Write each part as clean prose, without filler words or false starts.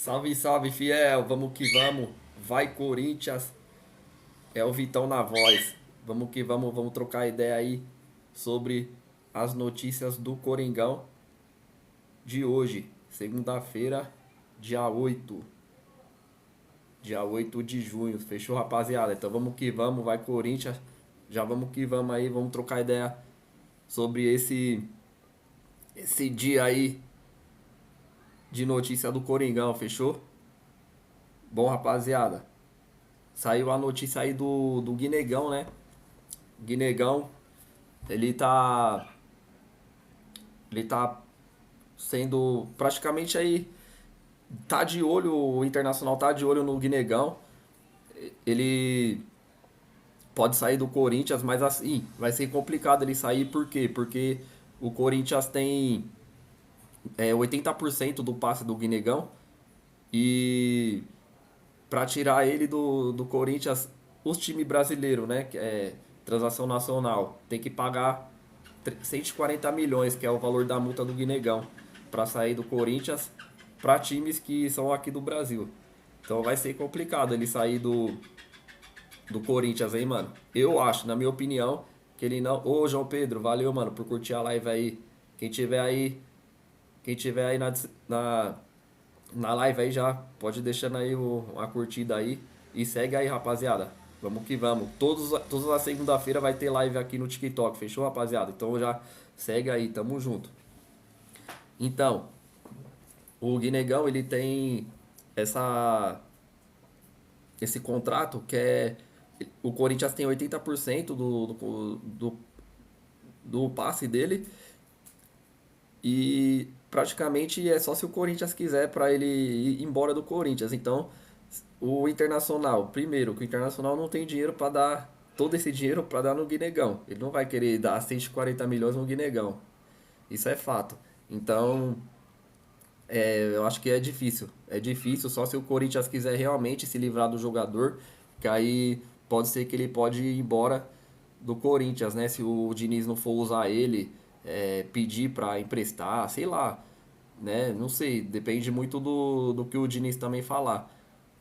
Salve, salve, fiel. Vamos que vamos. Vai, Corinthians. É o Vitão na voz. Vamos que vamos. Vamos trocar ideia aí sobre as notícias do Coringão de hoje, segunda-feira, dia 8. Dia 8 de junho. Fechou, rapaziada? Então vamos que vamos. Vai, Corinthians. Já vamos que vamos aí. Vamos trocar ideia sobre esse dia aí de notícia do Coringão. Fechou? Bom, rapaziada. Saiu a notícia aí do Guinegão, né? Guinegão, ele tá. Ele tá sendo praticamente aí. Tá de olho, o Internacional tá de olho no Guinegão. Ele pode sair do Corinthians, mas assim, vai ser complicado ele sair, por quê? Porque o Corinthians tem 80% do passe do Guinegão. E pra tirar ele do Corinthians, os times brasileiros, né? Que é transação nacional, tem que pagar 140 milhões, que é o valor da multa do Guinegão, pra sair do Corinthians pra times que são aqui do Brasil. Então vai ser complicado ele sair do Corinthians aí, mano. Eu acho, na minha opinião, que ele não. Ô, João Pedro, valeu, mano, por curtir a live aí. Quem tiver aí, quem tiver aí na live aí já pode deixando aí uma curtida aí. E segue aí, rapaziada. Vamos que vamos. Todas as segunda-feira vai ter live aqui no TikTok, fechou, rapaziada? Então já segue aí, tamo junto. Então, o Guinegão, ele tem essa esse contrato que é. O Corinthians tem 80% do passe dele. E praticamente é só se o Corinthians quiser para ele ir embora do Corinthians. Então, o Internacional, primeiro, que o Internacional não tem dinheiro para dar todo esse dinheiro para dar no Guinegão. Ele não vai querer dar 140 milhões no Guinegão. Isso é fato. Então, eu acho que é difícil. É difícil só se o Corinthians quiser realmente se livrar do jogador, que aí pode ser que ele pode ir embora do Corinthians, né? Se o Diniz não for usar ele, pedir pra emprestar, sei lá, né? Não sei, depende muito do que o Diniz também falar.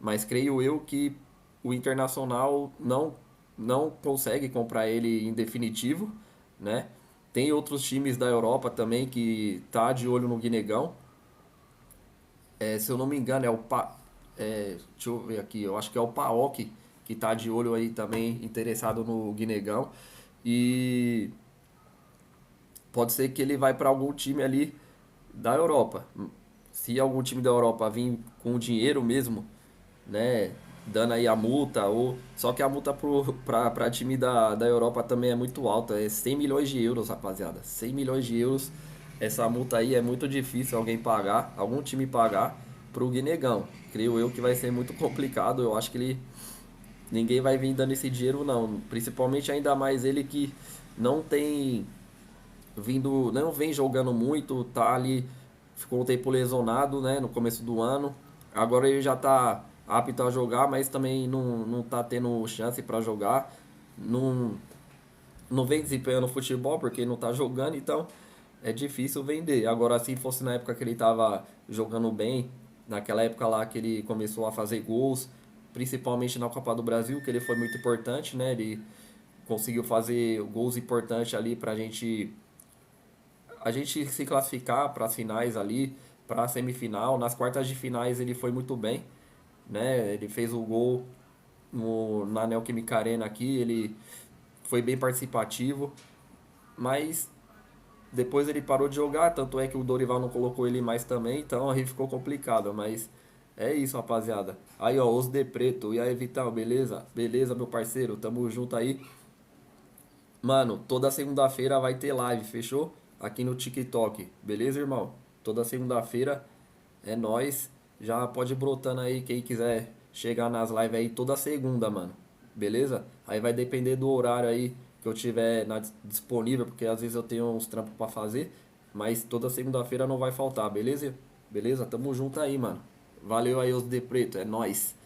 Mas creio eu que o Internacional não consegue comprar ele em definitivo, né? Tem outros times da Europa também que tá de olho no Guinegão. Se eu não me engano, deixa eu ver aqui, eu acho que é o PAOK que tá de olho aí também interessado no Guinegão. E pode ser que ele vai para algum time ali da Europa. Se algum time da Europa vir com dinheiro mesmo, né, dando aí a multa, ou só que a multa pra time da Europa também é muito alta, é 100 milhões de euros, rapaziada. 100 milhões de euros, essa multa aí é muito difícil alguém pagar, algum time pagar pro Guinegão. Creio eu que vai ser muito complicado, eu acho que ninguém vai vir dando esse dinheiro não, principalmente ainda mais ele que não tem vindo, não vem jogando muito, tá ali, ficou um tempo lesionado, né, no começo do ano. Agora ele já tá apto a jogar, mas também não tá tendo chance para jogar. Não, não vem desempenhando futebol porque não tá jogando, então é difícil vender. Agora, se fosse na época que ele tava jogando bem, naquela época lá que ele começou a fazer gols, principalmente na Copa do Brasil, que ele foi muito importante, né? Ele conseguiu fazer gols importantes ali pra a gente se classificar para as finais ali, para a semifinal. Nas quartas de finais ele foi muito bem, né? Ele fez o gol na Neoquímica Arena aqui, ele foi bem participativo, mas depois ele parou de jogar, tanto é que o Dorival não colocou ele mais também, então aí ficou complicado, mas é isso, rapaziada. Aí, ó, os de preto, e aí, Vital, beleza? Beleza, meu parceiro, tamo junto aí. Mano, toda segunda-feira vai ter live, fechou? Aqui no TikTok, beleza, irmão? Toda segunda-feira é nós. Já pode ir brotando aí quem quiser chegar nas lives aí toda segunda, mano. Beleza? Aí vai depender do horário aí que eu tiver disponível, porque às vezes eu tenho uns trampos pra fazer, mas toda segunda-feira não vai faltar, beleza? Beleza? Tamo junto aí, mano. Valeu aí os de preto, é nós.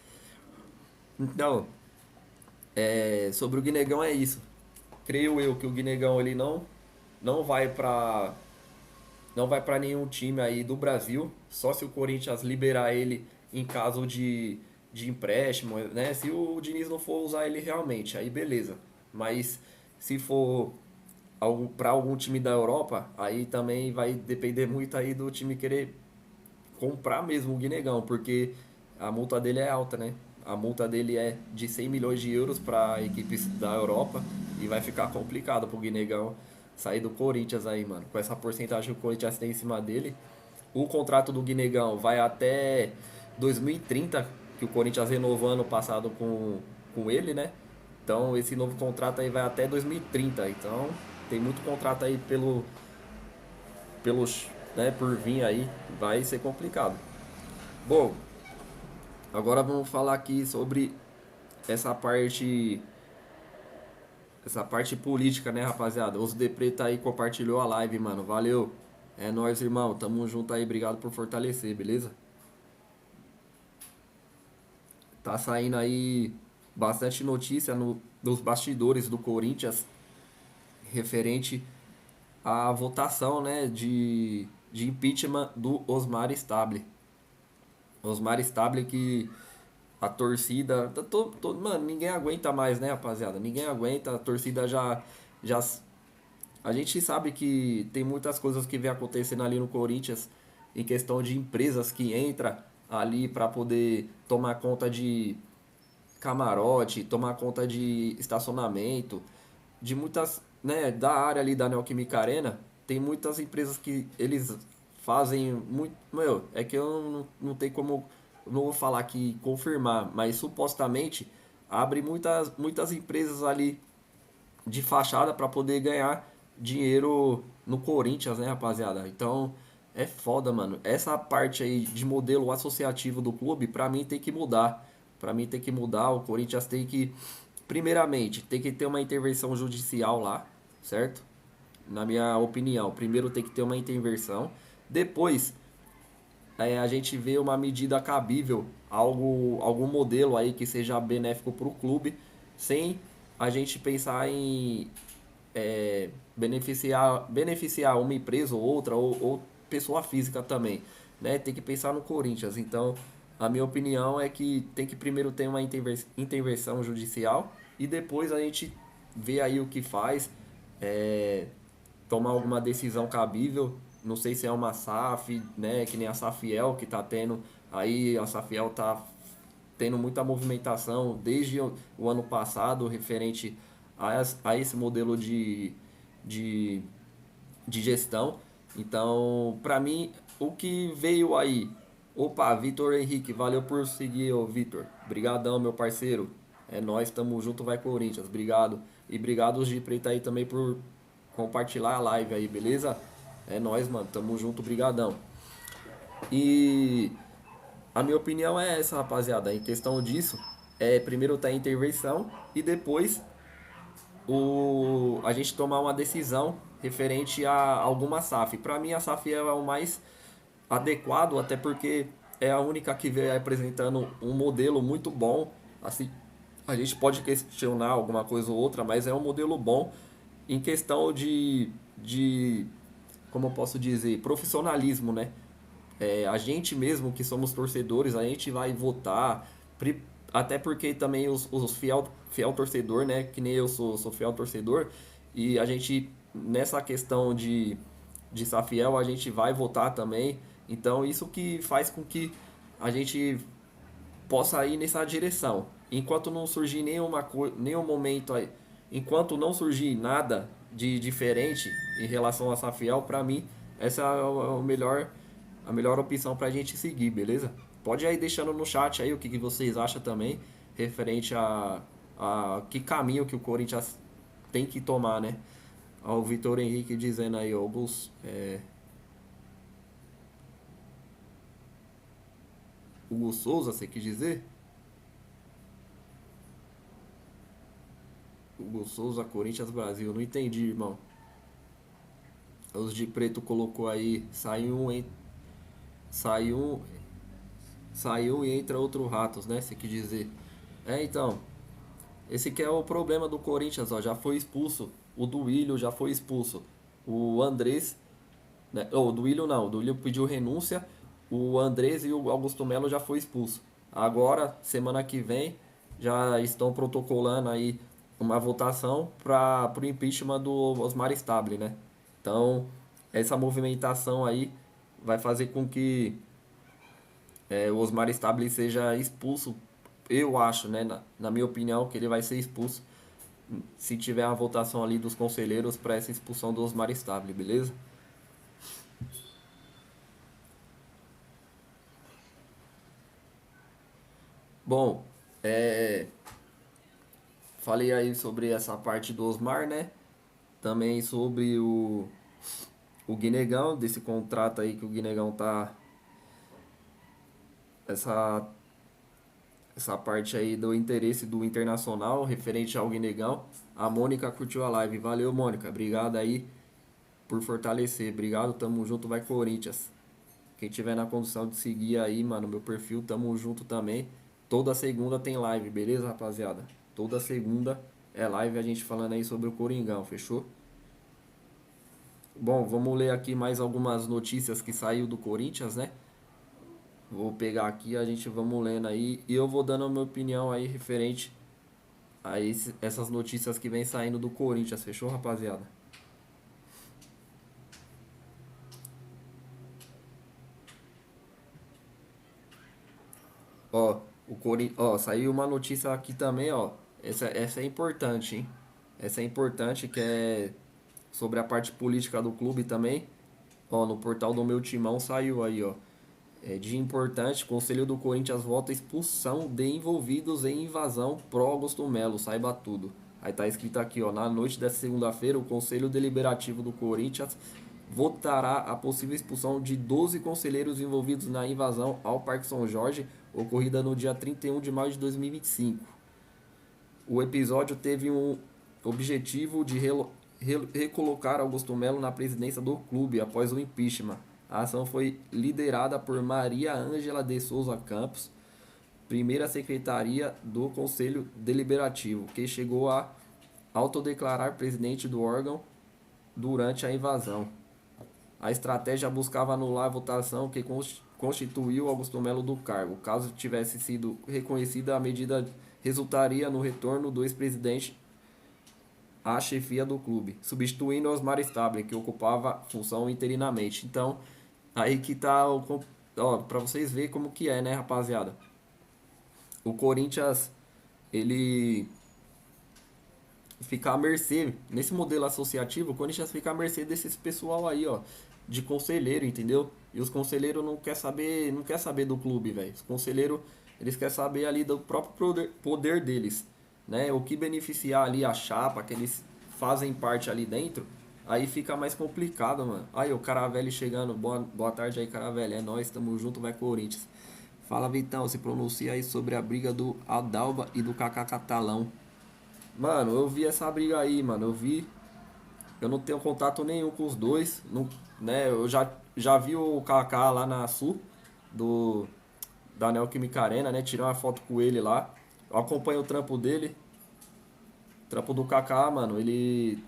Então, sobre o Guinegão é isso. Creio eu que o Guinegão ele não vai pra nenhum time aí do Brasil, só se o Corinthians liberar ele em caso de empréstimo, né? Se o Diniz não for usar ele realmente, aí beleza. Mas se for para algum time da Europa, aí também vai depender muito aí do time querer comprar mesmo o Guinegão, porque a multa dele é alta, né? A multa dele é de 100 milhões de euros para equipes da Europa e vai ficar complicado pro Guinegão sair do Corinthians aí, mano. Com essa porcentagem que o Corinthians tem em cima dele, o contrato do Guinegão vai até 2030, que o Corinthians renovou ano passado com ele, né? Então esse novo contrato aí vai até 2030. Então tem muito contrato aí pelos, né, por vir aí, vai ser complicado. Bom, agora vamos falar aqui sobre essa parte essa parte política, né, rapaziada? Os de Preta aí compartilhou a live, mano. Valeu. É nóis, irmão. Tamo junto aí. Obrigado por fortalecer, beleza? Tá saindo aí bastante notícia nos bastidores do Corinthians referente à votação, né, de impeachment do Osmar Stable. Osmar Stable que a torcida, mano, ninguém aguenta mais, né, rapaziada? Ninguém aguenta, a torcida já a gente sabe que tem muitas coisas que vem acontecendo ali no Corinthians em questão de empresas que entra ali para poder tomar conta de camarote, tomar conta de estacionamento, de muitas, né, da área ali da Neoquímica Arena, tem muitas empresas que eles fazem muito, meu, é que eu não tenho como, não vou falar aqui confirmar, mas supostamente abre muitas empresas ali de fachada para poder ganhar dinheiro no Corinthians, né, rapaziada? Então, é foda, mano. Essa parte aí de modelo associativo do clube, pra mim tem que mudar. Pra mim tem que mudar. O Corinthians tem que, primeiramente, tem que ter uma intervenção judicial lá, certo? Na minha opinião, primeiro tem que ter uma intervenção. Depois, a gente vê uma medida cabível, algum modelo aí que seja benéfico para o clube, sem a gente pensar em beneficiar uma empresa ou outra, ou pessoa física também, né? Tem que pensar no Corinthians. Então, a minha opinião é que tem que primeiro ter uma intervenção judicial e depois a gente vê aí o que faz, é, tomar alguma decisão cabível. Não sei se é uma SAF, né? Que nem a Safiel que tá tendo. Aí a Safiel tá tendo muita movimentação desde o ano passado referente a esse modelo de, de gestão. Então, para mim, o que veio aí. Opa, Vitor Henrique, valeu por seguir, ô Vitor. Brigadão, meu parceiro. É nós, tamo junto, vai Corinthians. Obrigado. E obrigado os de preta aí também por compartilhar a live aí, beleza? É nós, mano. Tamo junto, brigadão. E a minha opinião é essa, rapaziada. Em questão disso, primeiro tá a intervenção e depois a gente tomar uma decisão referente a alguma SAF. Para mim, a SAF é o mais adequado, até porque é a única que vem apresentando um modelo muito bom. Assim, a gente pode questionar alguma coisa ou outra, mas é um modelo bom em questão de como eu posso dizer, profissionalismo, né? A gente mesmo que somos torcedores, a gente vai votar, até porque também os fiel torcedor, né? Que nem eu sou fiel torcedor, e a gente, nessa questão de ser fiel, a gente vai votar também. Então, isso que faz com que a gente possa ir nessa direção. Enquanto não surgir nenhum momento aí, enquanto não surgir nada de diferente em relação a Safiel, para mim, essa é a melhor opção pra gente seguir, beleza? Pode ir aí deixando no chat aí o que vocês acham também, referente a que caminho que o Corinthians tem que tomar, né? Ó, o Vitor Henrique dizendo aí, ó, Hugo Souza, você quis dizer? Hugo Souza, Corinthians, Brasil. Não entendi, irmão. Os de preto colocou aí, saiu, saiu e entra outro Ratos, né? Você quis dizer. Então, esse que é o problema do Corinthians, ó, já foi expulso. O Duílio já foi expulso. O Andrés, né? Oh, o Duílio não, o Duílio pediu renúncia. o Andrés e o Augusto Melo já foi expulso. Agora, semana que vem, já estão protocolando aí uma votação para o impeachment do Osmar Stable, né? Então, essa movimentação aí vai fazer com que o Osmar Stable seja expulso. Eu acho, né, na minha opinião, que ele vai ser expulso se tiver a votação ali dos conselheiros para essa expulsão do Osmar Stable, beleza? Bom, é, falei aí sobre essa parte do Osmar, né? Também sobre o Guinegão, desse contrato aí que o Guinegão tá. Essa, essa parte aí do interesse do Internacional referente ao Guinegão. A Mônica curtiu a live. Valeu, Mônica. Obrigado aí por fortalecer. Obrigado, tamo junto, vai Corinthians. Quem tiver na condição de seguir aí, mano, meu perfil, tamo junto também. Toda segunda tem live, beleza, rapaziada? Toda segunda é live a gente falando aí sobre o Coringão, fechou? Bom, vamos ler aqui mais algumas notícias que saiu do Corinthians, né? Vou pegar aqui, a gente vamos lendo aí e eu vou dando a minha opinião aí referente a essas notícias que vem saindo do Corinthians, fechou, rapaziada? Ó, ó, saiu uma notícia aqui também, ó. Essa é importante, hein? Essa é importante, que é sobre a parte política do clube também. Ó, no portal do Meu Timão saiu aí, ó. É, dia importante, Conselho do Corinthians vota expulsão de envolvidos em invasão pró Augusto Melo, saiba tudo. Aí tá escrito aqui, ó, na noite dessa segunda-feira, o Conselho Deliberativo do Corinthians votará a possível expulsão de 12 conselheiros envolvidos na invasão ao Parque São Jorge, ocorrida no dia 31 de maio de 2025. O episódio teve um objetivo de recolocar Augusto Melo na presidência do clube após o impeachment. A ação foi liderada por Maria Ângela de Souza Campos, primeira secretaria do Conselho Deliberativo, que chegou a autodeclarar presidente do órgão durante a invasão. A estratégia buscava anular a votação que constituiu Augusto Melo do cargo. Caso tivesse sido reconhecida, a medida resultaria no retorno do ex-presidente à chefia do clube, substituindo Osmar Stable, que ocupava a função interinamente. Então, aí que tá ó, para vocês verem como que é, né, rapaziada? O Corinthians, ele fica à mercê, nesse modelo associativo, o Corinthians fica à mercê desses pessoal aí, ó, de conselheiro, entendeu? E os conselheiros não quer saber do clube, velho. Os conselheiros, eles querem saber ali do próprio poder deles, né? O que beneficiar ali a chapa, que eles fazem parte ali dentro, aí fica mais complicado, mano. Aí o Caravelli chegando, boa tarde aí, Caravelli, é nóis, tamo junto, vai Corinthians. Fala, Vitão, se pronuncia aí sobre a briga do Adalba e do Kaká Catalão. Mano, eu vi essa briga aí, mano. Eu vi. Eu não tenho contato nenhum com os dois. Não, né? Já vi o Kaká lá na Sul, do, da Neoquímica Arena, né? Tirei uma foto com ele lá. Eu acompanho o trampo dele. O trampo do Kaká, mano, ele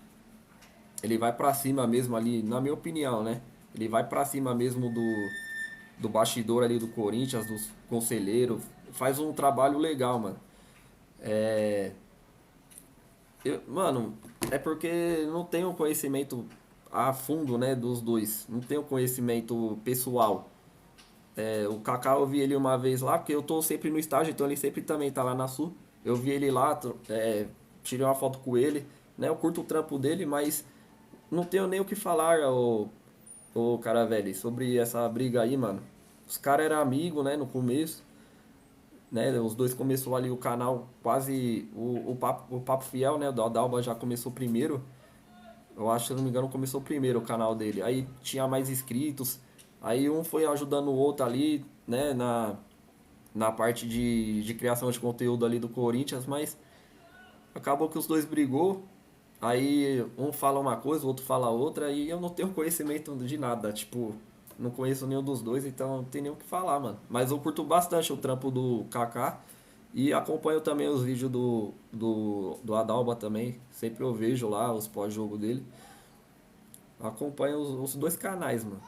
vai pra cima mesmo ali, na minha opinião, né? Ele vai pra cima mesmo do bastidor ali do Corinthians, dos conselheiros. Faz um trabalho legal, mano. É, mano, é porque não tenho conhecimento a fundo, né, dos dois. Não tenho conhecimento pessoal. É, o Kaká eu vi ele uma vez lá, porque eu tô sempre no estágio, então ele sempre também tá lá na Sul. Eu vi ele lá, tirei uma foto com ele, né? Eu curto o trampo dele, mas não tenho nem o que falar, o cara velho, sobre essa briga aí, mano. Os caras eram amigos, né, no começo, né? Os dois começou ali o canal quase o Papo Fiel, né? O Dalba já começou primeiro. Eu acho, se não me engano, começou primeiro o canal dele. Aí tinha mais inscritos. Aí um foi ajudando o outro ali, né? Na parte de criação de conteúdo ali do Corinthians, mas acabou que os dois brigou. Aí um fala uma coisa, o outro fala outra, e eu não tenho conhecimento de nada. Tipo, não conheço nenhum dos dois, então não tem nem o que falar, mano. Mas eu curto bastante o trampo do Kaká. E acompanho também os vídeos do Adalba também. Sempre eu vejo lá os pós-jogo dele. Acompanho os dois canais, mano.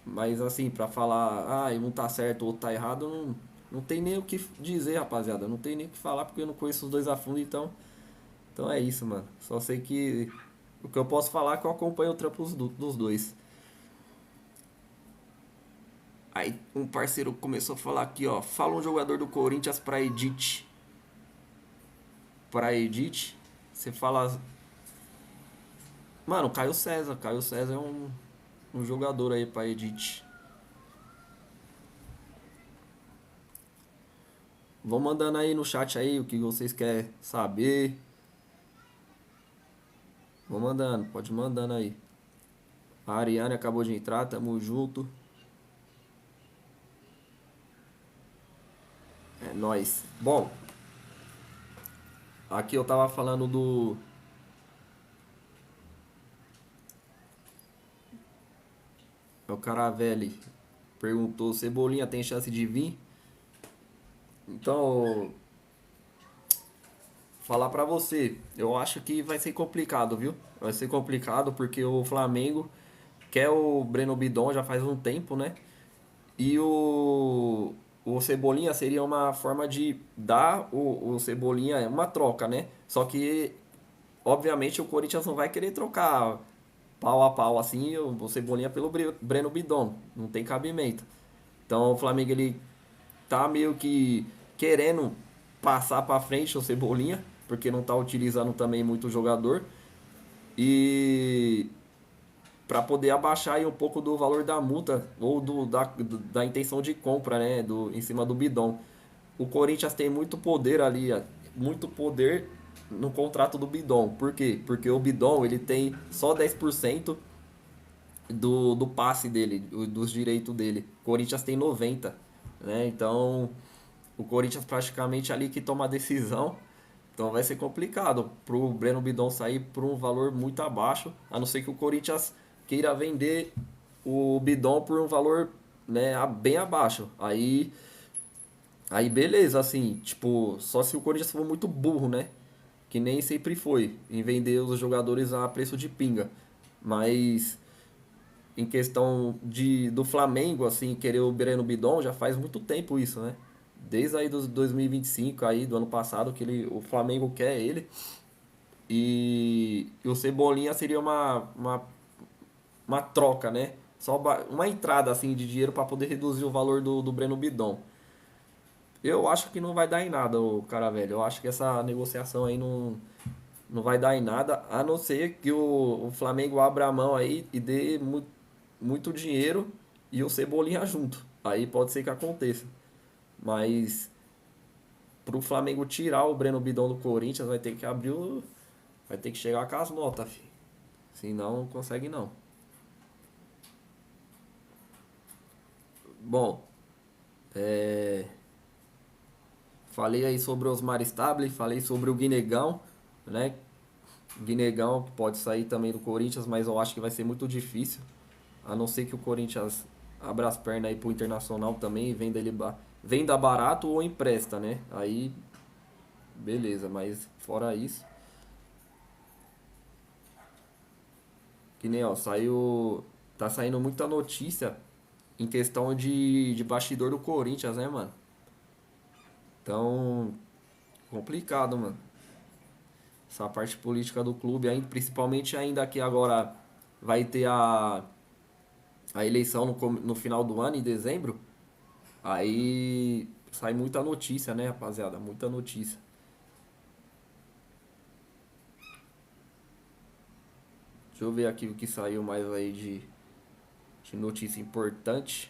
Mas assim, pra falar, ah, um tá certo, o outro tá errado, não tem nem o que dizer, rapaziada. Não tem nem o que falar porque eu não conheço os dois a fundo, então é isso, mano. Só sei que o que eu posso falar é que eu acompanho o trampo dos dois. Aí um parceiro começou a falar aqui, ó. Fala um jogador do Corinthians pra Edith. Pra Edith, você fala. Mano, Caio César. Caio César é um jogador aí pra Edith. Vão mandando aí no chat aí o que vocês querem saber. Vão mandando, pode ir mandando aí. A Ariane acabou de entrar, tamo junto. É nóis. Bom, aqui eu tava falando do. O Caravelli perguntou: Cebolinha tem chance de vir? Então, falar pra você, eu acho que vai ser complicado, viu? Vai ser complicado porque o Flamengo quer o Breno Bidon já faz um tempo, né? E o Cebolinha seria uma forma de dar o Cebolinha, é uma troca, né? Só que, obviamente, o Corinthians não vai querer trocar pau a pau assim o Cebolinha pelo Breno Bidon. Não tem cabimento. Então o Flamengo ele tá meio que querendo passar pra frente o Cebolinha, porque não tá utilizando também muito o jogador. E para poder abaixar aí um pouco do valor da multa ou da intenção de compra, né, em cima do Bidon. O Corinthians tem muito poder ali, muito poder no contrato do Bidon. Por quê? Porque o Bidon ele tem só 10% do passe dele, dos direitos dele. O Corinthians tem 90, né? Então, o Corinthians praticamente ali que toma a decisão. Então vai ser complicado pro Breno Bidon sair por um valor muito abaixo, a não ser que o Corinthians queira vender o Bidon por um valor, né, bem abaixo. Aí beleza, assim, tipo, só se o Corinthians for muito burro, né? Que nem sempre foi, em vender os jogadores a preço de pinga. Mas em questão do Flamengo, assim, querer o Breno Bidon, já faz muito tempo isso, né? Desde aí dos 2025, aí, do ano passado, que o Flamengo quer ele. E o Cebolinha seria uma troca, né? Só uma entrada, assim, de dinheiro para poder reduzir o valor do Breno Bidon. Eu acho que não vai dar em nada, o cara velho. Eu acho que essa negociação aí não vai dar em nada, a não ser que o Flamengo abra a mão aí e dê muito dinheiro e o Cebolinha junto. Aí pode ser que aconteça. Mas pro Flamengo tirar o Breno Bidon do Corinthians, vai ter que vai ter que chegar com as notas, filho. Senão não consegue não. Bom, é, falei aí sobre o Osmar Stable, falei sobre o Guinegão, né? Guinegão pode sair também do Corinthians, mas eu acho que vai ser muito difícil. A não ser que o Corinthians abra as pernas aí pro Internacional também e venda barato ou empresta, né? Aí, beleza, mas fora isso, que nem ó, saiu. Tá saindo muita notícia em questão de bastidor do Corinthians, né, mano? Então, complicado, mano. Essa parte política do clube, ainda, principalmente ainda que agora vai ter a eleição no final do ano, em dezembro. Aí sai muita notícia, né, rapaziada? Muita notícia. Deixa eu ver aqui o que saiu mais aí de notícia importante.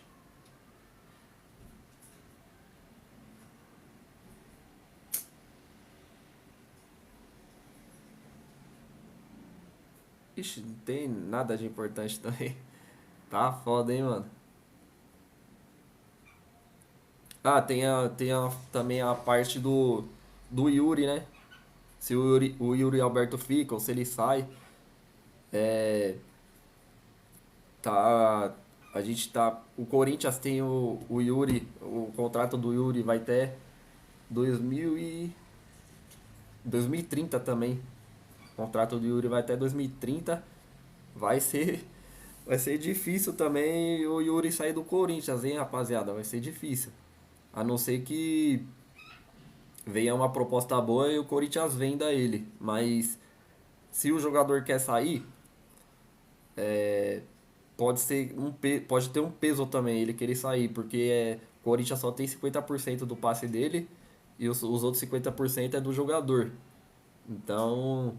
Ixi, não tem nada de importante também. Tá foda, hein, mano. Ah, também a parte do Yuri, né? Se o Yuri Alberto fica ou se ele sai. É, tá. A gente tá. O Corinthians tem o Yuri. O contrato do Yuri vai até 2000 e 2030 também. O contrato do Yuri vai até 2030. Vai ser. Vai ser difícil também o Yuri sair do Corinthians, hein, rapaziada? Vai ser difícil. A não ser que venha uma proposta boa e o Corinthians venda ele. Mas se o jogador quer sair, pode ter um peso também ele querer sair, porque o Corinthians só tem 50% do passe dele e os outros 50% é do jogador. Então,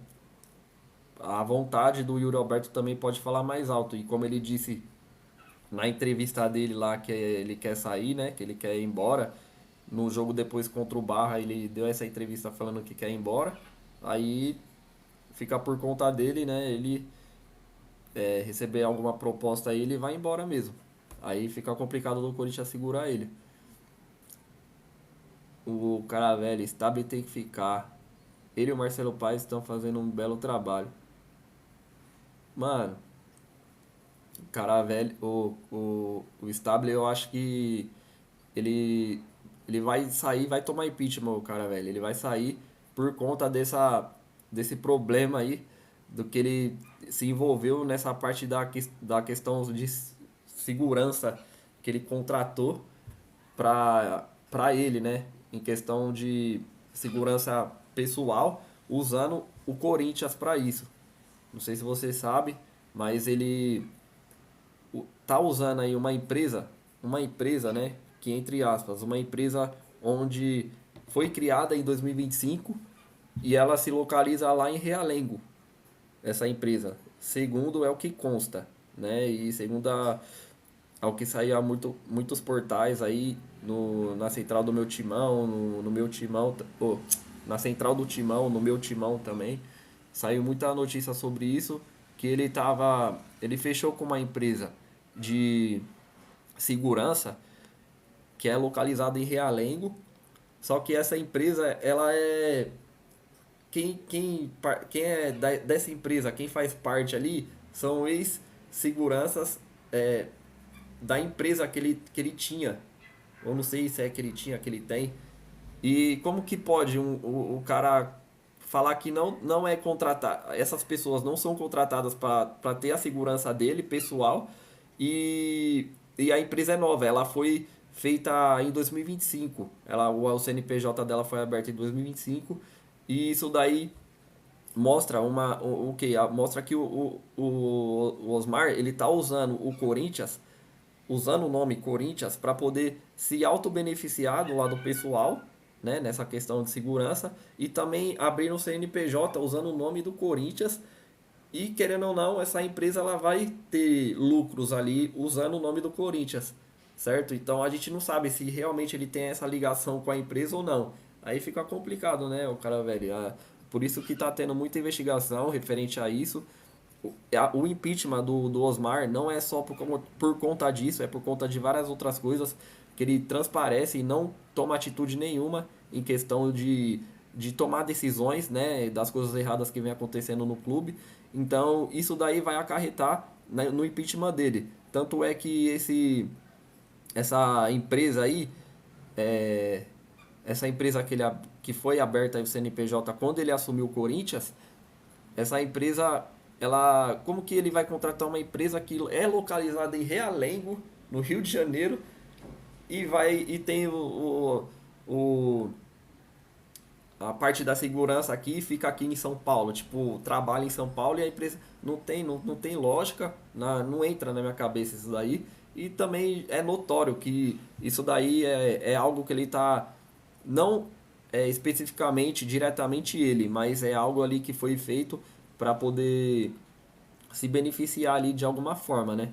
a vontade do Yuri Alberto também pode falar mais alto. E como ele disse na entrevista dele lá que ele quer sair, né? Que ele quer ir embora. No jogo depois contra o Barra, ele deu essa entrevista falando que quer ir embora. Aí fica por conta dele, né? Ele receber alguma proposta aí, ele vai embora mesmo. Aí fica complicado do Corinthians segurar ele. O cara velho, Stabile tem que ficar. Ele e o Marcelo Paes estão fazendo um belo trabalho. Mano, o cara velho, o Stable eu acho que ele, ele vai sair, vai tomar impeachment, o cara velho. Ele vai sair por conta desse problema aí, do que ele se envolveu nessa parte da questão de segurança que ele contratou pra ele, né? Em questão de segurança pessoal, usando o Corinthians para isso. Não sei se você sabe, mas ele tá usando aí uma empresa, né, que entre aspas, uma empresa onde foi criada em 2025 e ela se localiza lá em Realengo, essa empresa, segundo é o que consta, né, e segundo ao que saía muitos portais aí na central do meu timão, no meu timão, na central do timão, no meu timão também, saiu muita notícia sobre isso, que ele fechou com uma empresa de segurança que é localizada em Realengo, só que essa empresa, ela é quem é dessa empresa, quem faz parte ali, são ex-seguranças da empresa que ele tinha. Eu não sei se é que ele tinha, que ele tem. E como que pode o cara falar que não é contratar, essas pessoas não são contratadas para ter a segurança dele, pessoal, e a empresa é nova, ela foi feita em 2025. O CNPJ dela foi aberto em 2025 e isso daí mostra o que? Mostra que o Osmar ele tá usando o Corinthians, usando o nome Corinthians para poder se auto-beneficiar do lado pessoal, né, nessa questão de segurança, e também abrir um CNPJ usando o nome do Corinthians. E querendo ou não, essa empresa ela vai ter lucros ali usando o nome do Corinthians, certo? Então a gente não sabe se realmente ele tem essa ligação com a empresa ou não. Aí fica complicado, né, o cara velho. Por isso que tá tendo muita investigação referente a isso. O impeachment do Osmar não é só por conta disso, é por conta de várias outras coisas que ele transparece e não toma atitude nenhuma em questão de tomar decisões, né, das coisas erradas que vem acontecendo no clube. Então, isso daí vai acarretar, né, no impeachment dele. Tanto é que essa empresa aí, é, essa empresa que foi aberta aí, o CNPJ, quando ele assumiu o Corinthians, essa empresa, como que ele vai contratar uma empresa que é localizada em Realengo, no Rio de Janeiro, e tem o, a parte da segurança aqui fica aqui em São Paulo, tipo, trabalha em São Paulo e a empresa não tem lógica, não entra na minha cabeça isso daí. E também é notório que isso daí é algo que ele tá, não especificamente, diretamente ele, mas é algo ali que foi feito para poder se beneficiar ali de alguma forma, né?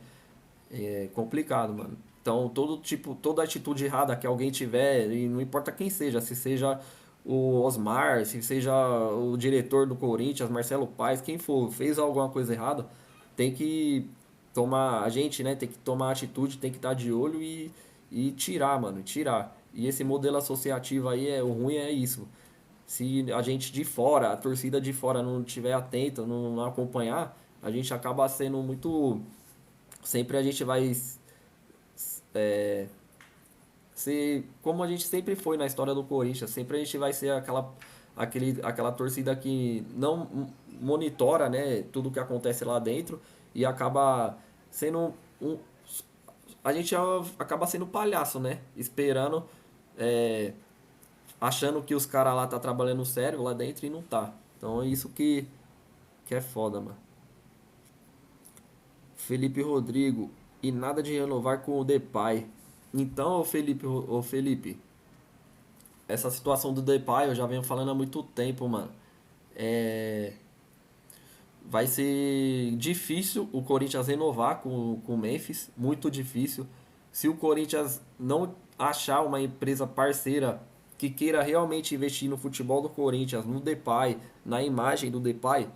É complicado, mano. Então, toda atitude errada que alguém tiver, e não importa quem seja, se seja o Osmar, se seja o diretor do Corinthians, Marcelo Paes, quem for, fez alguma coisa errada, tem que a gente, né, tem que tomar atitude, tem que estar de olho e tirar, mano, tirar. E esse modelo associativo aí, o ruim é isso. Se a gente de fora, a torcida de fora não estiver atenta, não acompanhar, a gente acaba sendo muito. Sempre a gente vai ser como a gente sempre foi na história do Corinthians. Sempre a gente vai ser aquela torcida que não monitora, né, tudo que acontece lá dentro e acaba sendo um. A gente acaba sendo palhaço, né? Esperando, é, achando que os caras lá tá trabalhando sério lá dentro e não tá. Então é isso que é foda, mano. Felipe Rodrigo, e nada de renovar com o Depay. Então, ô Felipe, essa situação do Depay eu já venho falando há muito tempo, mano. É, vai ser difícil o Corinthians renovar com o Memphis, muito difícil. Se o Corinthians não achar uma empresa parceira que queira realmente investir no futebol do Corinthians, no Depay, na imagem do Depay,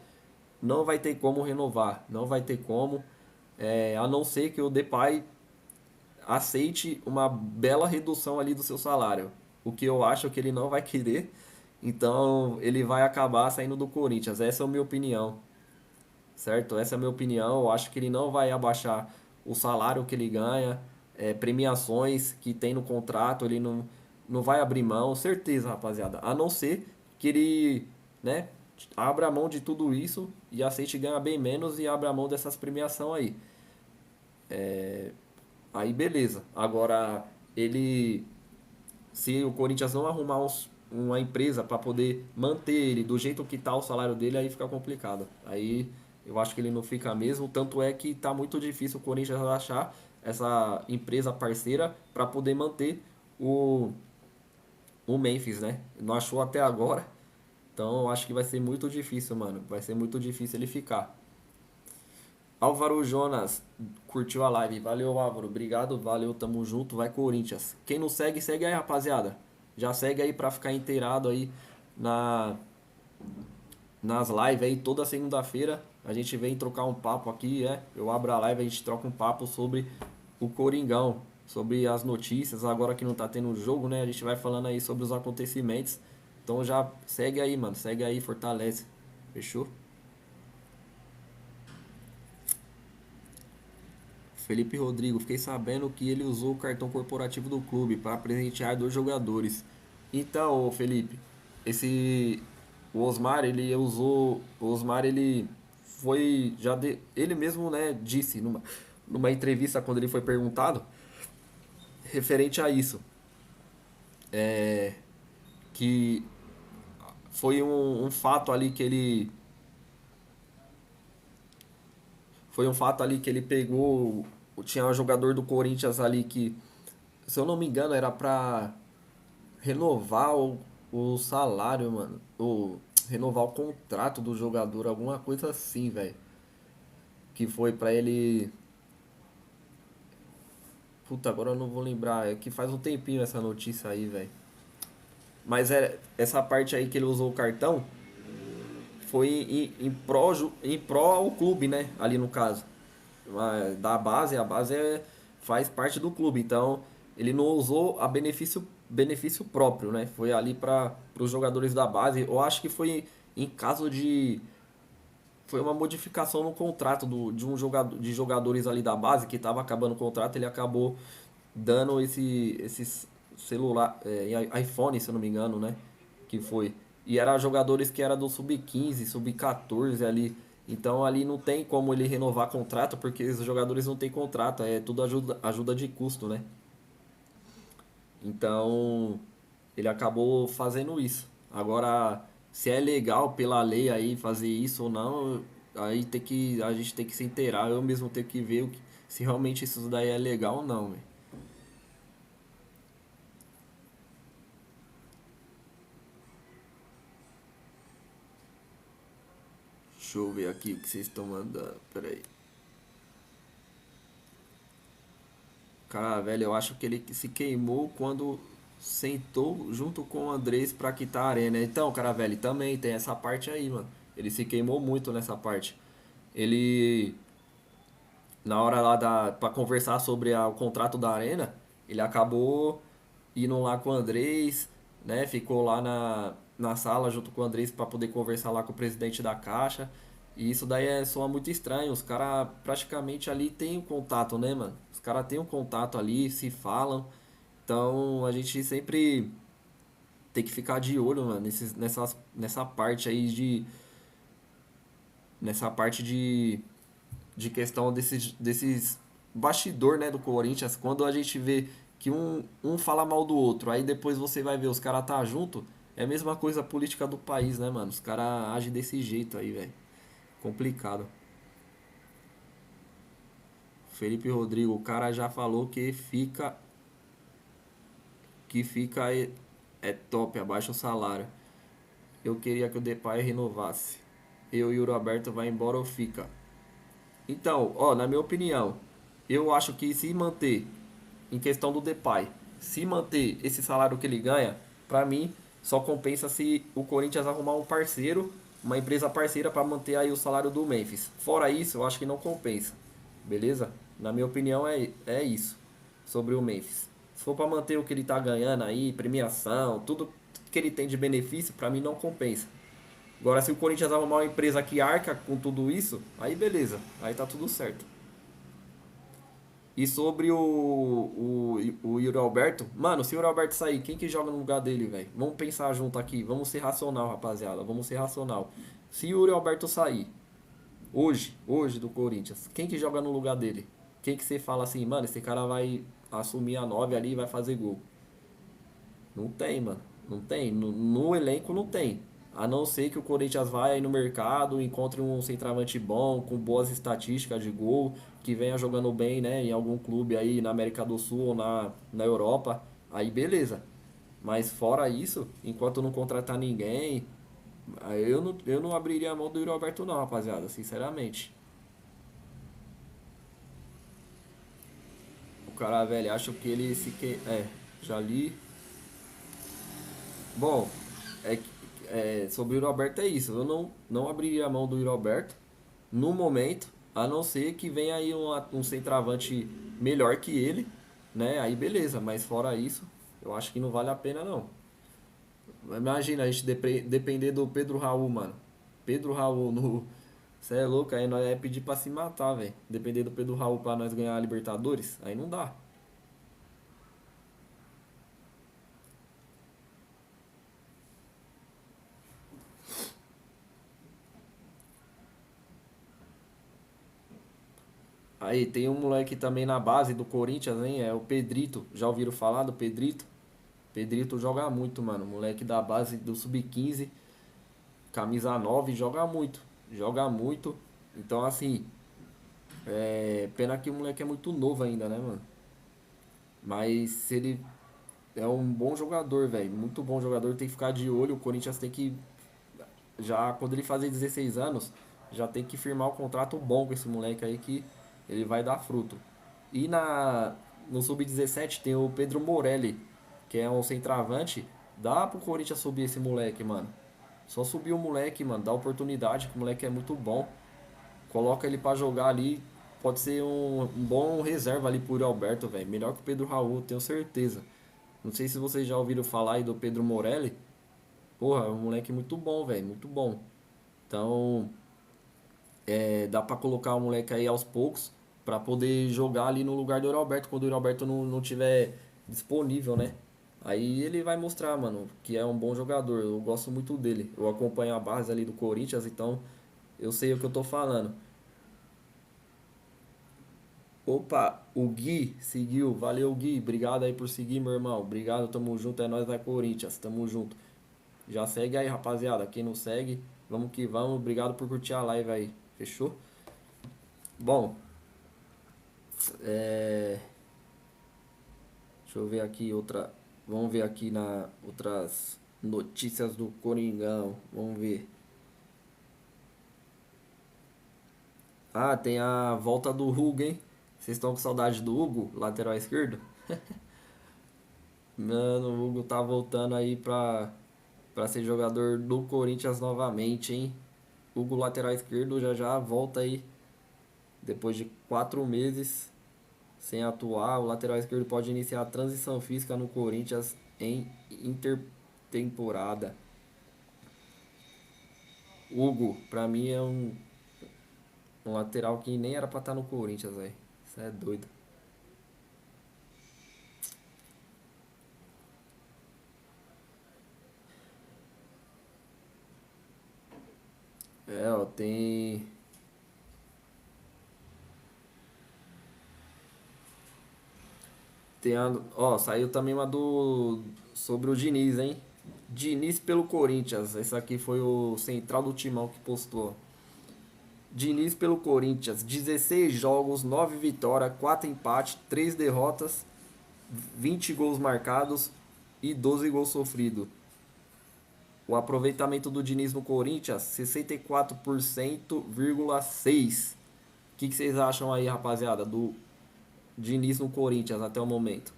não vai ter como renovar, não vai ter como, a não ser que o Depay aceite uma bela redução ali do seu salário. O que eu acho que ele não vai querer, então ele vai acabar saindo do Corinthians. Essa é a minha opinião, certo? Essa é a minha opinião. Eu acho que ele não vai abaixar o salário que ele ganha, premiações que tem no contrato, ele não vai abrir mão, certeza, rapaziada. A não ser que ele, né, abra mão de tudo isso e aceite ganhar bem menos e abra mão dessas premiações aí. Aí beleza. Agora, ele, se o Corinthians não arrumar uma empresa para poder manter ele do jeito que tá o salário dele, aí fica complicado. Aí eu acho que ele não fica mesmo. Tanto é que tá muito difícil o Corinthians achar essa empresa parceira para poder manter o, o Memphis, né? Não achou até agora. Então eu acho que vai ser muito difícil, mano. Vai ser muito difícil ele ficar. Álvaro Jonas curtiu a live. Valeu, Álvaro. Obrigado, valeu, tamo junto. Vai, Corinthians. Quem não segue, segue aí, rapaziada. Já segue aí pra ficar inteirado aí na, nas lives aí toda segunda-feira. A gente vem trocar um papo aqui, Eu abro a live, a gente troca um papo sobre o Coringão, sobre as notícias. Agora que não tá tendo jogo, né? A gente vai falando aí sobre os acontecimentos. Então já segue aí, mano. Segue aí, fortalece. Fechou? Felipe Rodrigo, fiquei sabendo que ele usou o cartão corporativo do clube para presentear dois jogadores. Então, Felipe, esse o Osmar, ele usou, o Osmar ele foi ele mesmo, né, disse numa entrevista quando ele foi perguntado referente a isso, que foi um fato ali que ele foi um fato ali que ele pegou, tinha um jogador do Corinthians ali que, se eu não me engano, era pra renovar o salário, mano. Renovar o contrato do jogador, alguma coisa assim, velho. Que foi pra ele. Puta, agora eu não vou lembrar. É que faz um tempinho essa notícia aí, velho. Mas essa parte aí que ele usou o cartão foi em pró ao clube, né? Ali no caso. Da base, a base faz parte do clube. Então, ele não usou a benefício próprio, né? Foi ali para os jogadores da base. Eu acho que foi em caso de. Foi uma modificação no contrato de um jogador, de jogadores ali da base que estava acabando o contrato. Ele acabou dando esses celular, iPhone, se eu não me engano, né? Que foi. E era jogadores que era do sub-15, sub-14 ali. Então ali não tem como ele renovar contrato, porque os jogadores não têm contrato, é tudo ajuda de custo, né? Então ele acabou fazendo isso. Agora, se é legal pela lei aí fazer isso ou não, aí a gente tem que se inteirar, eu mesmo tenho que ver se realmente isso daí é legal ou não, velho. Deixa eu ver aqui o que vocês estão mandando. Pera aí. Cara, velho, eu acho que ele se queimou quando sentou junto com o Andrés pra quitar a arena. Então, cara, velho, também tem essa parte aí, mano. Ele se queimou muito nessa parte. Ele, na hora lá pra conversar sobre o contrato da arena, ele acabou indo lá com o Andrés, né? Ficou lá na sala junto com o Andrés pra poder conversar lá com o presidente da Caixa. E isso daí soa muito estranho. Os caras praticamente ali têm um contato, né, mano? Os caras têm um contato ali, se falam. Então a gente sempre tem que ficar de olho, mano, nessa parte aí de. Nessa parte de de questão desses bastidor, né, do Corinthians, quando a gente vê que um fala mal do outro, aí depois você vai ver os caras tá junto, é a mesma coisa a política do país, né, mano? Os caras agem desse jeito aí, velho. Complicado. Felipe Rodrigo, o cara já falou que fica é top, abaixa o salário. Eu queria que o Depay renovasse. Eu e o Roberto vai embora ou fica? Então, ó, na minha opinião, eu acho que se manter em questão do Depay, se manter esse salário que ele ganha, pra mim só compensa se o Corinthians arrumar um parceiro, uma empresa parceira pra manter aí o salário do Memphis. Fora isso, eu acho que não compensa. Beleza? Na minha opinião é isso sobre o Memphis. Se for pra manter o que ele tá ganhando aí, premiação, tudo que ele tem de benefício, pra mim não compensa. Agora, se o Corinthians arrumar uma empresa que arca com tudo isso, aí beleza, aí tá tudo certo. E sobre o Yuri Alberto, mano, se o Yuri Alberto sair, quem que joga no lugar dele, velho? Vamos pensar junto aqui, vamos ser racional, rapaziada, vamos ser racional. Se o Yuri Alberto sair, hoje do Corinthians, quem que joga no lugar dele? Quem que você fala assim, mano, esse cara vai assumir a 9 ali e vai fazer gol? Não tem, mano. Não tem. No elenco não tem. A não ser que o Corinthians vai aí no mercado, encontre um centroavante bom, com boas estatísticas de gol, que venha jogando bem, né, em algum clube aí na América do Sul ou na Europa. Aí beleza. Mas fora isso, enquanto não contratar ninguém, aí eu não abriria a mão do Yuri Alberto não, rapaziada, sinceramente. O cara, velho, acho que ele se que... É, já li. Bom, sobre o Yuri Alberto é isso. Eu não abriria a mão do Yuri Alberto no momento, a não ser que venha aí um centroavante melhor que ele, né? Aí beleza, mas fora isso, eu acho que não vale a pena não. Imagina a gente depender do Pedro Raul, mano. Pedro Raul no. Você é louco, aí nós é pedir pra se matar, velho. Depender do Pedro Raul pra nós ganhar a Libertadores, aí não dá. Aí tem um moleque também na base do Corinthians, hein? É o Pedrito. Já ouviram falar do Pedrito? Pedrito joga muito, mano. Moleque da base do Sub-15, camisa 9, joga muito. Joga muito. Então, assim, pena que o moleque é muito novo ainda, né, mano? Mas se ele é um bom jogador, velho. Muito bom jogador, tem que ficar de olho. O Corinthians tem que, já quando ele fazer 16 anos, já tem que firmar um contrato bom com esse moleque aí que ele vai dar fruto. E no Sub-17 tem o Pedro Morelli, que é um centroavante. Dá pro Corinthians subir esse moleque, mano. Só subir o moleque, mano. Dá oportunidade, que o moleque é muito bom. Coloca ele pra jogar ali. Pode ser um bom reserva ali pro Yuri Alberto, velho. Melhor que o Pedro Raul, tenho certeza. Não sei se vocês já ouviram falar aí do Pedro Morelli. Porra, é um moleque muito bom, velho. Muito bom. Então, dá pra colocar o moleque aí aos poucos pra poder jogar ali no lugar do Yuri Alberto quando o Yuri Alberto não tiver disponível, né? Aí ele vai mostrar, mano, que é um bom jogador. Eu gosto muito dele. Eu acompanho a base ali do Corinthians, então eu sei o que eu tô falando. Opa, o Gui seguiu. Valeu, Gui. Obrigado aí por seguir, meu irmão. Obrigado, tamo junto. É nóis, vai Corinthians. Tamo junto. Já segue aí, rapaziada. Quem não segue, vamos que vamos. Obrigado por curtir a live aí. Fechou? Bom, é... deixa eu ver aqui outra. Vamos ver aqui na outras notícias do Coringão. Vamos ver. Ah, tem a volta do Hugo, hein? Vocês estão com saudade do Hugo, lateral esquerdo? Mano, o Hugo tá voltando aí pra ser jogador do Corinthians novamente, hein? Hugo, lateral esquerdo, já já volta aí. Depois de 4 meses sem atuar, o lateral esquerdo pode iniciar a transição física no Corinthians em intertemporada. Hugo, pra mim é um lateral que nem era pra estar no Corinthians, velho. Isso é doido. É, ó, tem. Ó, saiu também uma sobre o Diniz, hein? Diniz pelo Corinthians. Esse aqui foi o central do Timão que postou. Diniz pelo Corinthians, 16 jogos, 9 vitórias, 4 empates, 3 derrotas, 20 gols marcados e 12 gols sofridos. O aproveitamento do Diniz no Corinthians, 64,6%. O que vocês acham aí, rapaziada, do Diniz no Corinthians até o momento?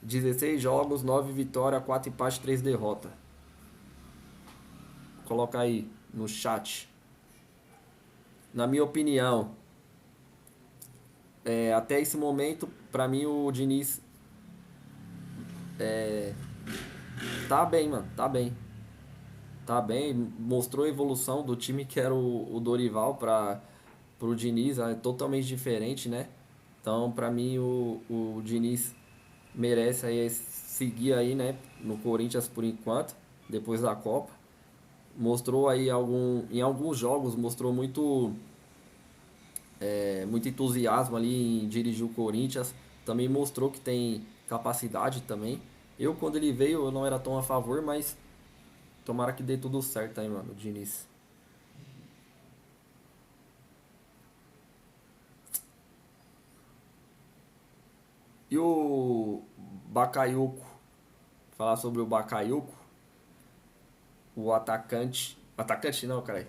16 jogos, 9 vitórias, 4 empates, 3 derrotas. Coloca aí no chat. Na minha opinião, até esse momento, pra mim o Diniz tá bem, mano, tá bem. Tá bem, mostrou a evolução do time que era o Dorival para pro Diniz, é totalmente diferente, né? Então, pra mim, o Diniz merece aí seguir aí, né, no Corinthians por enquanto, depois da Copa. Mostrou aí em alguns jogos, mostrou muito entusiasmo ali em dirigir o Corinthians. Também mostrou que tem capacidade também. Eu, quando ele veio, eu não era tão a favor, mas tomara que dê tudo certo aí, mano, o Diniz. E o Bakayoko, falar sobre o Bakayoko, o atacante. Atacante não, cara.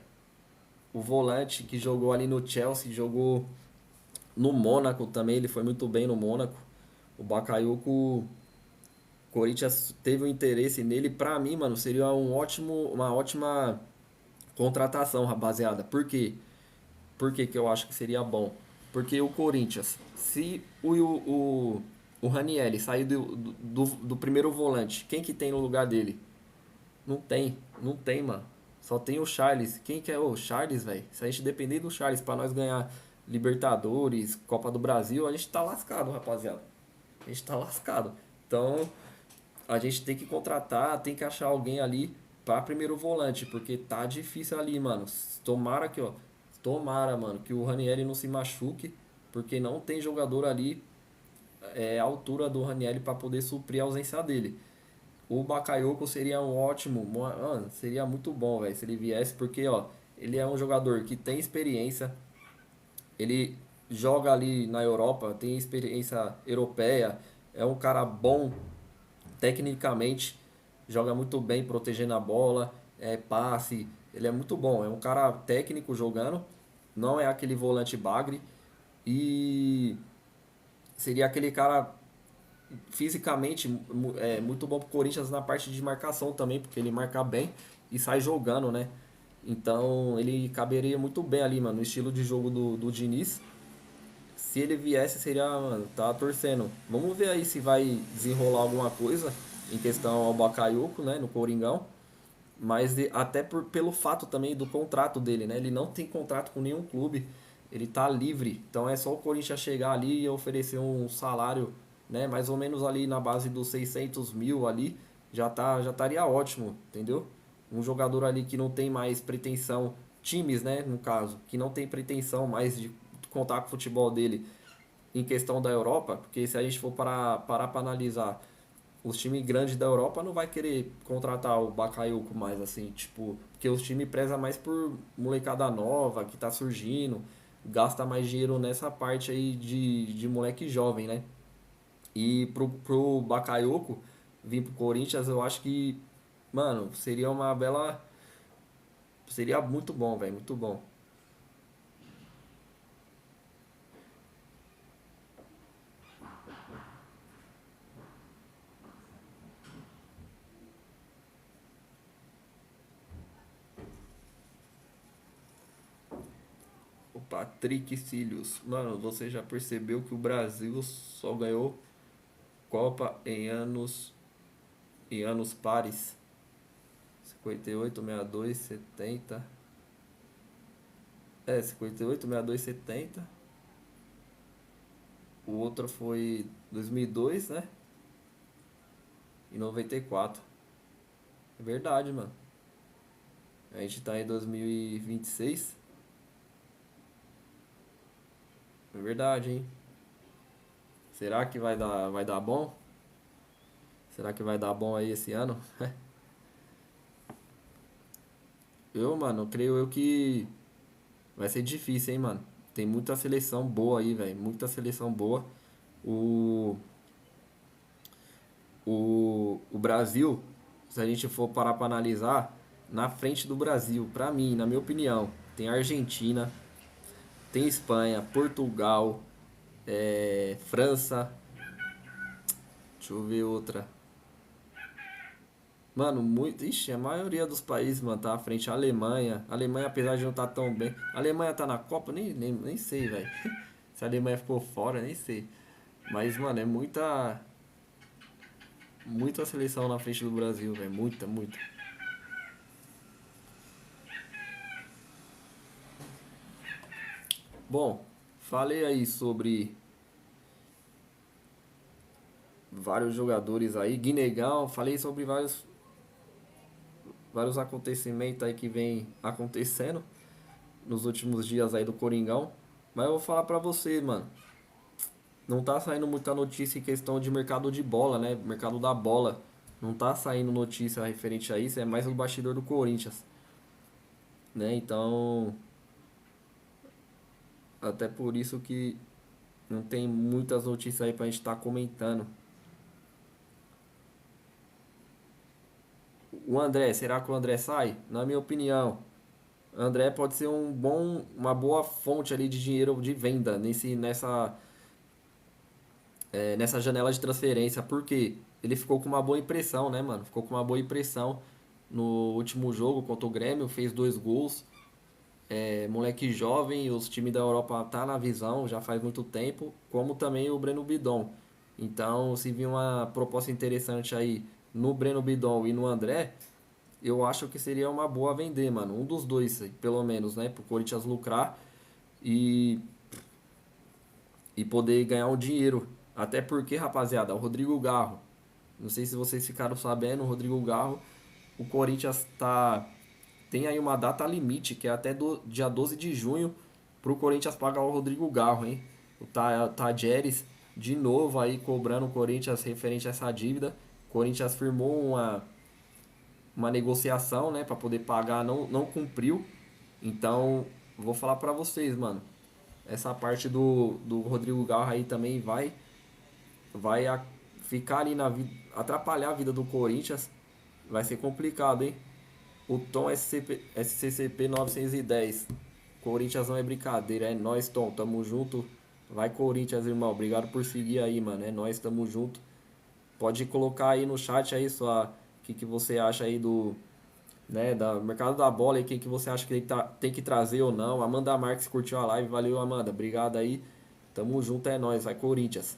O volante que jogou ali no Chelsea, jogou no Mônaco também, ele foi muito bem no Mônaco. O Bakayoko, Corinthians teve um interesse nele. Pra mim, mano, seria uma ótima contratação, rapaziada. Por quê? Por que que eu acho que seria bom? Porque o Corinthians, se o Ranieri sair do primeiro volante, quem que tem no lugar dele? Não tem, não tem, mano. Só tem o Charles. Quem que é o Charles, velho? Se a gente depender do Charles pra nós ganhar Libertadores, Copa do Brasil, a gente tá lascado, rapaziada. A gente tá lascado. Então, a gente tem que contratar, tem que achar alguém ali pra primeiro volante, porque tá difícil ali, mano. Tomara que, ó, tomara, mano, que o Ranieri não se machuque, porque não tem jogador ali à altura do Ranieri pra poder suprir a ausência dele. O Bakayoko seria um ótimo, mano, seria muito bom, velho, se ele viesse, porque, ó, ele é um jogador que tem experiência, ele joga ali na Europa, tem experiência europeia, é um cara bom tecnicamente, joga muito bem protegendo a bola, passe, ele é muito bom, é um cara técnico jogando, não é aquele volante bagre e seria aquele cara fisicamente muito bom pro Corinthians na parte de marcação também, porque ele marca bem e sai jogando, né? Então ele caberia muito bem ali, mano, no estilo de jogo do Diniz. Se ele viesse, seria, mano, tá torcendo. Vamos ver aí se vai desenrolar alguma coisa em questão ao Bakayoko, né, no Coringão. Mas até pelo fato também do contrato dele, né? Ele não tem contrato com nenhum clube. Ele tá livre. Então é só o Corinthians chegar ali e oferecer um salário, né? Mais ou menos ali na base dos 600 mil ali. Já estaria ótimo, entendeu? Um jogador ali que não tem mais pretensão. Times, né? No caso. Que não tem pretensão mais de contar com o futebol dele em questão da Europa. Porque se a gente for parar para analisar os times grandes da Europa não vai querer contratar o Bakayoko mais assim, tipo, porque os times prezam mais por molecada nova que tá surgindo, gasta mais dinheiro nessa parte aí de moleque jovem, né? E pro Bakayoko vir pro Corinthians, eu acho que, mano, seria uma bela, seria muito bom, velho, muito bom. O Patrick Cílios, mano, você já percebeu que o Brasil só ganhou Copa em anos pares? 58, 62, 70. 58, 62, 70. O outro foi 2002, né? E 94. É verdade, mano. A gente tá em 2026. É verdade, hein? Será que vai dar bom? Será que vai dar bom aí esse ano? Mano, creio eu que vai ser difícil, hein, mano. Tem muita seleção boa aí, velho. Muita seleção boa. O, o Brasil, se a gente for parar pra analisar, na frente do Brasil, pra mim, na minha opinião, tem Argentina, tem Espanha, Portugal, França. Deixa eu ver outra. Mano, muito. Ixi, a maioria dos países, mano, tá à frente. A Alemanha. A Alemanha, apesar de não estar tão bem. A Alemanha tá na Copa? Nem sei, velho. Se a Alemanha ficou fora, nem sei. Mas, mano, é muita. Muita seleção na frente do Brasil, velho. Muita, muita. Bom, falei aí sobre vários jogadores aí. Guinegão, falei sobre vários acontecimentos aí que vem acontecendo nos últimos dias aí do Coringão. Mas eu vou falar pra você, mano. Não tá saindo muita notícia em questão de mercado de bola, né? Mercado da bola. Não tá saindo notícia referente a isso, é mais o bastidor do Corinthians, né? Então, até por isso que não tem muitas notícias aí pra gente estar comentando. O André, será que o André sai? Na minha opinião, o André pode ser uma boa fonte ali de dinheiro de venda nessa janela de transferência, porque ele ficou com uma boa impressão, né, mano? Ficou com uma boa impressão no último jogo contra o Grêmio, fez 2 gols. Moleque jovem, os times da Europa tá na visão já faz muito tempo, como também o Breno Bidon. Então, se vir uma proposta interessante aí no Breno Bidon e no André, eu acho que seria uma boa vender, mano. Um dos dois, pelo menos, né? Pro Corinthians lucrar e, e poder ganhar um dinheiro. Até porque, rapaziada, o Rodrigo Garro, não sei se vocês ficaram sabendo, o Rodrigo Garro, o Corinthians tem aí uma data limite, que é até dia 12 de junho, pro Corinthians pagar o Rodrigo Garro, hein? O Tajeres, de novo aí cobrando o Corinthians referente a essa dívida. O Corinthians firmou uma negociação, né, para poder pagar, não cumpriu. Então, vou falar para vocês, mano. Essa parte do Rodrigo Garro aí também vai ficar ali na vida, atrapalhar a vida do Corinthians. Vai ser complicado, hein? O Tom SCCP 910. Corinthians não é brincadeira, é nós, Tom. Tamo junto. Vai, Corinthians, irmão. Obrigado por seguir aí, mano. É nós, tamo junto. Pode colocar aí no chat aí o que você acha aí da mercado da bola e quem que você acha que tem que trazer ou não. Amanda Marques curtiu a live. Valeu, Amanda. Obrigado aí. Tamo junto, é nós. Vai, Corinthians.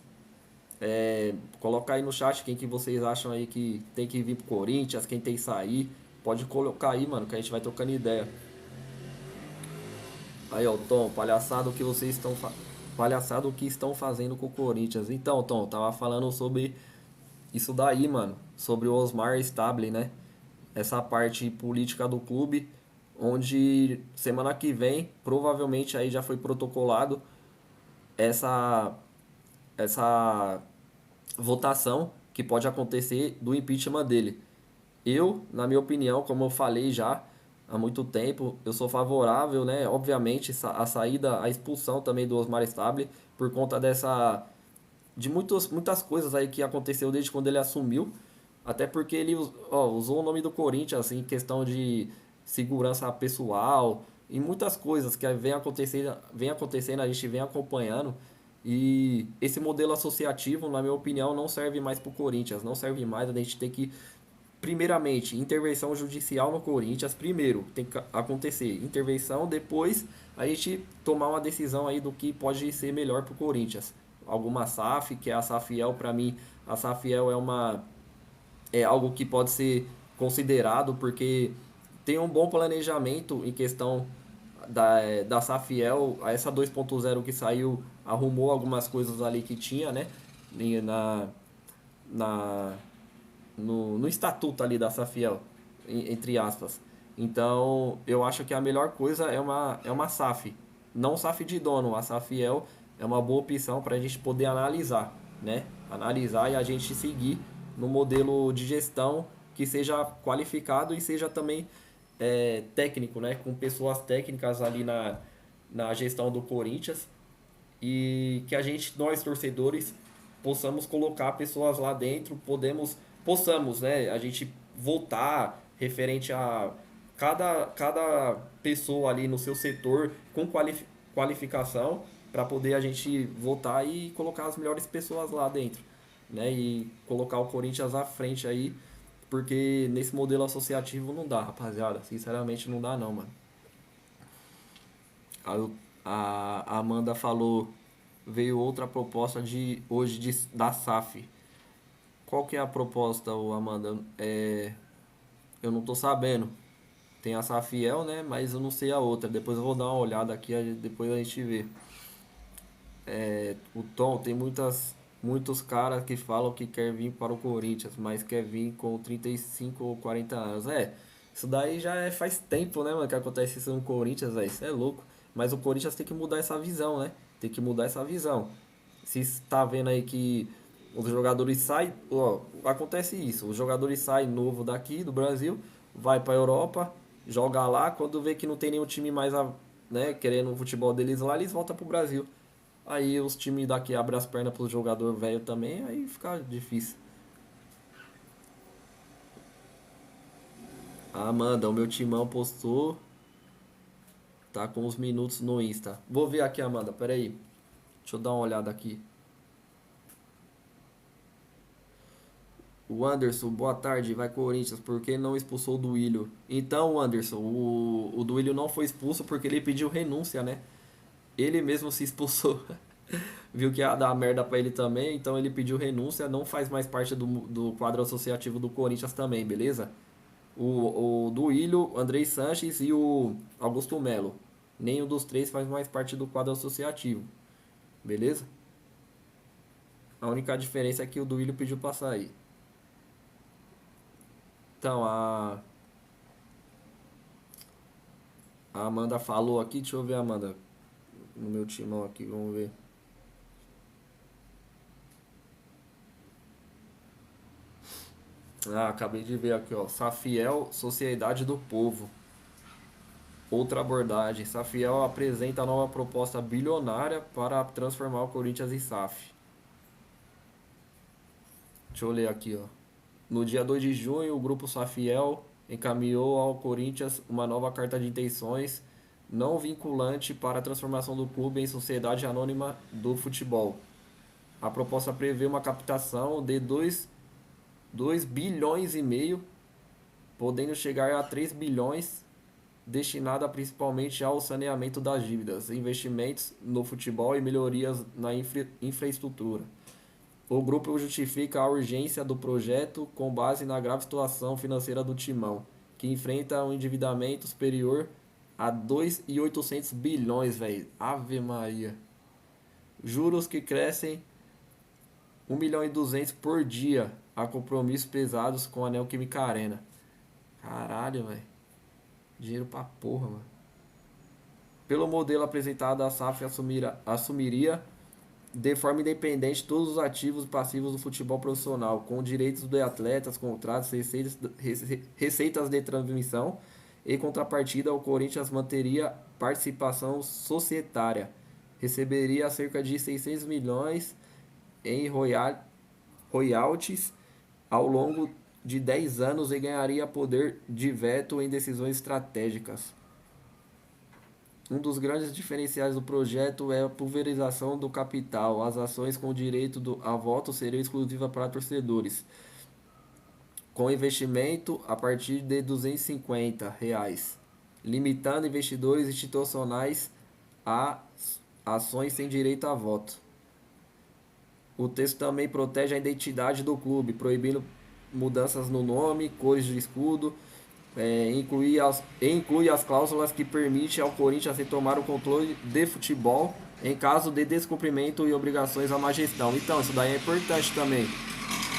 Colocar aí no chat quem que vocês acham aí que tem que vir pro Corinthians, quem tem que sair. Pode colocar aí, mano, que a gente vai trocando ideia. Aí, ó, Tom, palhaçada o que estão fazendo com o Corinthians. Então, Tom, tava falando sobre isso daí, mano, sobre o Osmar Stable, né? Essa parte política do clube, onde semana que vem, provavelmente aí já foi protocolado essa essa votação que pode acontecer do impeachment dele. Eu, na minha opinião, como eu falei já há muito tempo, eu sou favorável, né? Obviamente, a saída, a expulsão também do Osmar Stable, por conta de muitas coisas aí que aconteceu desde quando ele assumiu. Até porque ele usou o nome do Corinthians em questão de segurança pessoal e muitas coisas que vem acontecendo, a gente vem acompanhando. E esse modelo associativo, na minha opinião, não serve mais para o Corinthians, não serve mais. A gente tem que, primeiramente, intervenção judicial no Corinthians. Primeiro, tem que acontecer intervenção, depois a gente tomar uma decisão aí do que pode ser melhor para o Corinthians. Alguma SAF, que é a SAFiel, para mim, a SAFiel é algo que pode ser considerado, porque tem um bom planejamento em questão da Safiel, essa 2.0 que saiu, arrumou algumas coisas ali que tinha, né? Na, na, no estatuto ali da Safiel, entre aspas. Então, eu acho que a melhor coisa é uma SAF. Não SAF de dono, a Safiel é uma boa opção para a gente poder analisar. né? Analisar e a gente seguir no modelo de gestão que seja qualificado e seja também técnico, né? Com pessoas técnicas ali na gestão do Corinthians e que a gente, nós torcedores, possamos colocar pessoas lá dentro, possamos, né? A gente voltar referente a cada pessoa ali no seu setor com qualificação para poder a gente voltar e colocar as melhores pessoas lá dentro, né? E colocar o Corinthians à frente aí, porque nesse modelo associativo não dá, rapaziada. Sinceramente não dá não, mano. A Amanda falou, veio outra proposta de hoje da SAF. Qual que é a proposta, ô Amanda? Eu não tô sabendo. Tem a Safiel, né? Mas eu não sei a outra. Depois eu vou dar uma olhada aqui, depois a gente vê. O Tom tem muitos caras que falam que quer vir para o Corinthians, mas quer vir com 35 ou 40 anos. Isso daí faz tempo, né, mano, que acontece isso no Corinthians, velho. Isso é louco. Mas o Corinthians tem que mudar essa visão, né? Tem que mudar essa visão. Se está vendo aí que os jogadores saem, ó, acontece isso. Os jogadores saem novo daqui do Brasil, vai para Europa, joga lá, quando vê que não tem nenhum time mais, né, querendo o futebol deles lá, eles voltam pro Brasil. Aí os times daqui abrem as pernas pro jogador velho também, aí fica difícil. A Amanda, o meu timão postou, tá com uns minutos no Insta. Vou ver aqui, Amanda, pera aí. Deixa eu dar uma olhada aqui. O Anderson, boa tarde, vai Corinthians, por que não expulsou o Duílio? Então, Anderson, o Duílio não foi expulso porque ele pediu renúncia, né? Ele mesmo se expulsou. Viu que ia dar merda pra ele também, então ele pediu renúncia, não faz mais parte do quadro associativo do Corinthians também, beleza? O Duílio, Andrei Sanches e o Augusto Melo. Nenhum dos três faz mais parte do quadro associativo, beleza? A única diferença é que o Duílio pediu pra sair. Então, a Amanda falou aqui, deixa eu ver, Amanda, no meu timão aqui, vamos ver. Ah, acabei de ver aqui, ó. Safiel, Sociedade do Povo. Outra abordagem. Safiel apresenta nova proposta bilionária para transformar o Corinthians em SAF. Deixa eu ler aqui, ó. No dia 2 de junho, o grupo Safiel encaminhou ao Corinthians uma nova carta de intenções não vinculante para a transformação do clube em sociedade anônima do futebol. A proposta prevê uma captação de 2,5 bilhões, podendo chegar a 3 bilhões, destinada principalmente ao saneamento das dívidas, investimentos no futebol e melhorias na infraestrutura. O grupo justifica a urgência do projeto com base na grave situação financeira do Timão, que enfrenta um endividamento superior a 2.800 bilhões, velho. Ave Maria. Juros que crescem 1.200.000 por dia a compromissos pesados com a Neoquímica Arena. Caralho, velho. Dinheiro pra porra, mano. Pelo modelo apresentado, a SAF assumiria de forma independente todos os ativos e passivos do futebol profissional, com direitos de atletas, contratos, receitas de transmissão e contrapartida, o Corinthians manteria participação societária, receberia cerca de 600 milhões em royalties ao longo de 10 anos e ganharia poder de veto em decisões estratégicas. Um dos grandes diferenciais do projeto é a pulverização do capital. As ações com direito a voto seriam exclusivas para torcedores, com investimento a partir de R$ 250, limitando investidores institucionais a ações sem direito a voto. O texto também protege a identidade do clube, proibindo mudanças no nome, cores de escudo, inclui as cláusulas que permitem ao Corinthians retomar o controle de futebol em caso de descumprimento e obrigações à má gestão. Então, isso daí é importante também,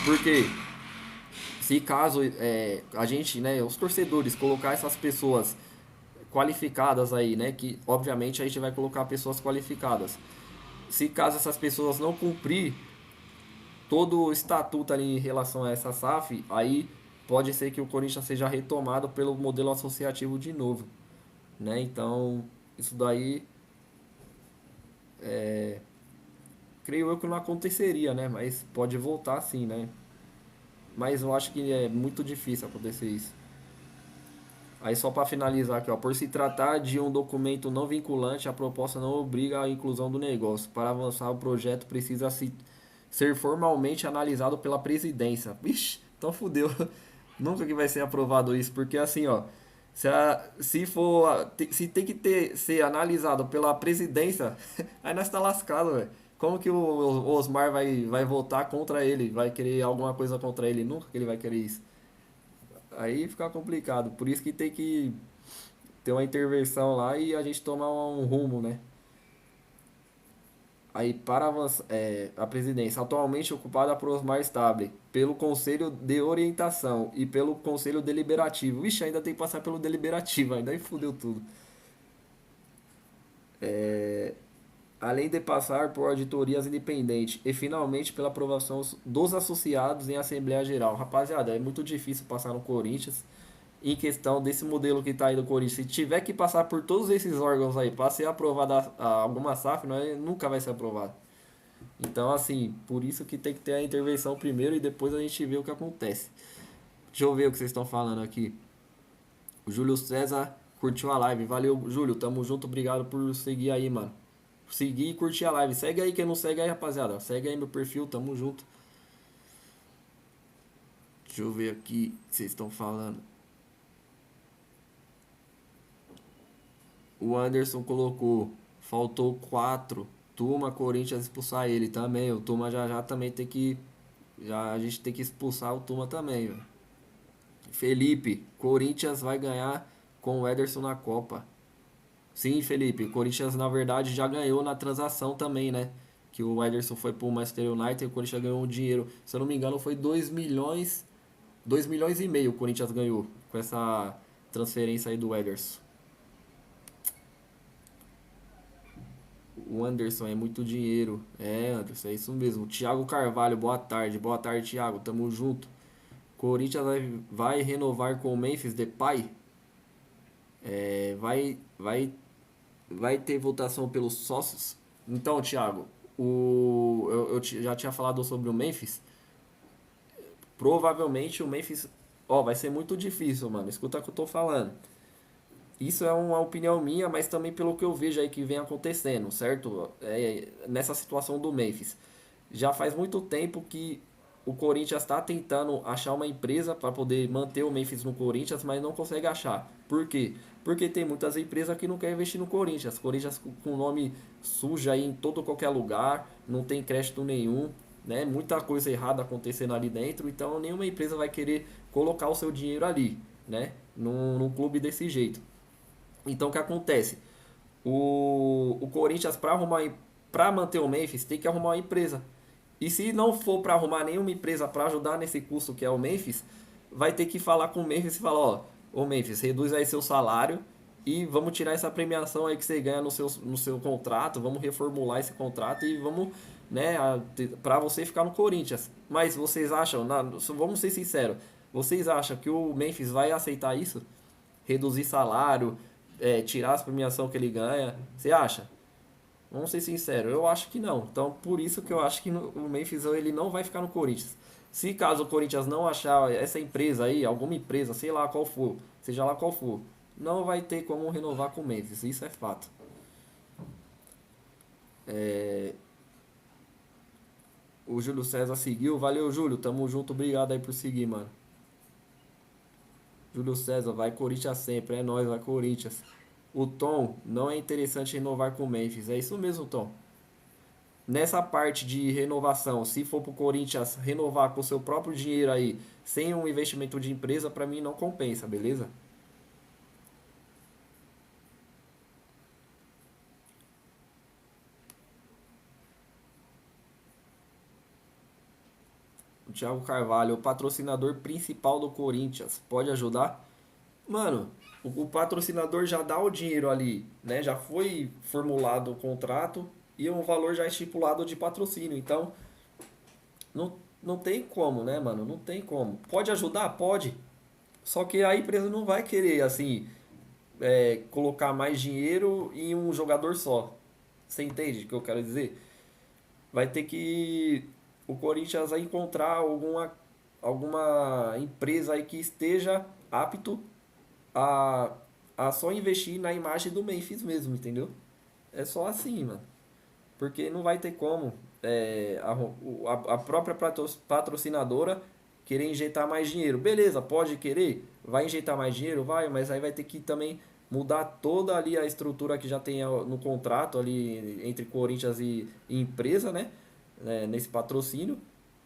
porque se caso a gente, né, os torcedores, colocar essas pessoas qualificadas aí, né, que obviamente a gente vai colocar pessoas qualificadas. Se caso essas pessoas não cumprir todo o estatuto ali em relação a essa SAF, aí pode ser que o Corinthians seja retomado pelo modelo associativo de novo, né? Então, isso daí, creio eu que não aconteceria, né? Mas pode voltar sim, né? Mas eu acho que é muito difícil acontecer isso. Aí só para finalizar aqui, ó, por se tratar de um documento não vinculante, a proposta não obriga a inclusão do negócio. Para avançar o projeto precisa ser formalmente analisado pela presidência. Vixe, então fudeu. Nunca que vai ser aprovado isso, porque assim, ó, se for, se tem que ser analisado pela presidência, aí nós tá lascado, velho. Como que o Osmar vai votar contra ele? Vai querer alguma coisa contra ele? Nunca que ele vai querer isso. Aí fica complicado. Por isso que tem que ter uma intervenção lá e a gente tomar um rumo, né? Aí para avançar, a presidência, atualmente ocupada por Osmar Stable, pelo Conselho de Orientação e pelo Conselho Deliberativo. Vixe, ainda tem que passar pelo Deliberativo, ainda aí fudeu tudo. Além de passar por auditorias independentes e finalmente pela aprovação dos associados em Assembleia Geral. Rapaziada, é muito difícil passar no Corinthians em questão desse modelo que está aí do Corinthians. Se tiver que passar por todos esses órgãos aí para ser aprovada alguma SAF, nunca vai ser aprovado. Então, assim, por isso que tem que ter a intervenção primeiro e depois a gente vê o que acontece. Deixa eu ver o que vocês estão falando aqui. O Júlio César curtiu a live. Valeu, Júlio. Tamo junto. Obrigado por seguir aí, mano. Seguir e curtir a live. Segue aí quem não segue aí, rapaziada. Segue aí meu perfil. Tamo junto. Deixa eu ver aqui o que vocês estão falando. O Anderson colocou. Faltou 4. Turma, Corinthians expulsar ele também. O Turma já também tem que. Já a gente tem que expulsar o Turma também, velho. Felipe, Corinthians vai ganhar com o Ederson na Copa. Sim, Felipe, o Corinthians na verdade já ganhou na transação também, né? Que o Ederson foi pro Manchester United e o Corinthians ganhou um dinheiro. Se eu não me engano, foi 2 milhões, 2 milhões e meio o Corinthians ganhou com essa transferência aí do Ederson. O Anderson é muito dinheiro. É, Anderson, é isso mesmo. Thiago Carvalho, boa tarde. Boa tarde, Thiago. Tamo junto. Corinthians vai renovar com o Memphis Depay. É, vai ter votação pelos sócios. Então, Thiago, já tinha falado sobre o Memphis. Provavelmente o Memphis. Ó, vai ser muito difícil, mano. Escuta o que eu tô falando. Isso é uma opinião minha, mas também pelo que eu vejo aí que vem acontecendo, certo? Nessa situação do Memphis. Já faz muito tempo que o Corinthians está tentando achar uma empresa para poder manter o Memphis no Corinthians, mas não consegue achar. Por quê? Porque tem muitas empresas que não querem investir no Corinthians. Corinthians com nome sujo aí em todo qualquer lugar, não tem crédito nenhum, né? Muita coisa errada acontecendo ali dentro, então nenhuma empresa vai querer colocar o seu dinheiro ali, né? Num clube desse jeito. Então o que acontece? O Corinthians para manter o Memphis tem que arrumar uma empresa. E se não for para arrumar nenhuma empresa para ajudar nesse custo que é o Memphis, vai ter que falar com o Memphis e falar, ó, ô Memphis, reduz aí seu salário e vamos tirar essa premiação aí que você ganha no seu contrato, vamos reformular esse contrato e vamos, né, para você ficar no Corinthians. Mas vocês acham, vamos ser sinceros, vocês acham que o Memphis vai aceitar isso? Reduzir salário, tirar as premiação que ele ganha? Você acha? Vamos ser sinceros, eu acho que não. Então, por isso que eu acho que o Memphis ele não vai ficar no Corinthians. Se caso o Corinthians não achar essa empresa aí, alguma empresa, sei lá qual for, seja lá qual for, não vai ter como renovar com o Memphis, isso é fato. O Júlio César seguiu, valeu Júlio, tamo junto, obrigado aí por seguir, mano. Júlio César, vai Corinthians sempre, é nóis, vai Corinthians. O Tom, não é interessante renovar com o Memphis, é isso mesmo, Tom. Nessa parte de renovação, se for pro Corinthians renovar com o seu próprio dinheiro aí, sem um investimento de empresa, pra mim não compensa, beleza? O Thiago Carvalho, o patrocinador principal do Corinthians, pode ajudar? Mano, o patrocinador já dá o dinheiro ali, né? Já foi formulado o contrato e um valor já estipulado de patrocínio. Então, Não tem como, né, mano? Não tem como. Pode ajudar? Pode. Só que a empresa não vai querer, assim, colocar mais dinheiro em um jogador só. Você entende o que eu quero dizer? Vai ter que o Corinthians vai encontrar alguma empresa aí que esteja apto a, a só investir na imagem do Memphis mesmo, entendeu? É só assim, mano. Porque não vai ter como a própria patrocinadora querer injetar mais dinheiro. Beleza, pode querer, vai injetar mais dinheiro, vai, mas aí vai ter que também mudar toda ali a estrutura que já tem no contrato ali entre Corinthians e empresa, né? Nesse patrocínio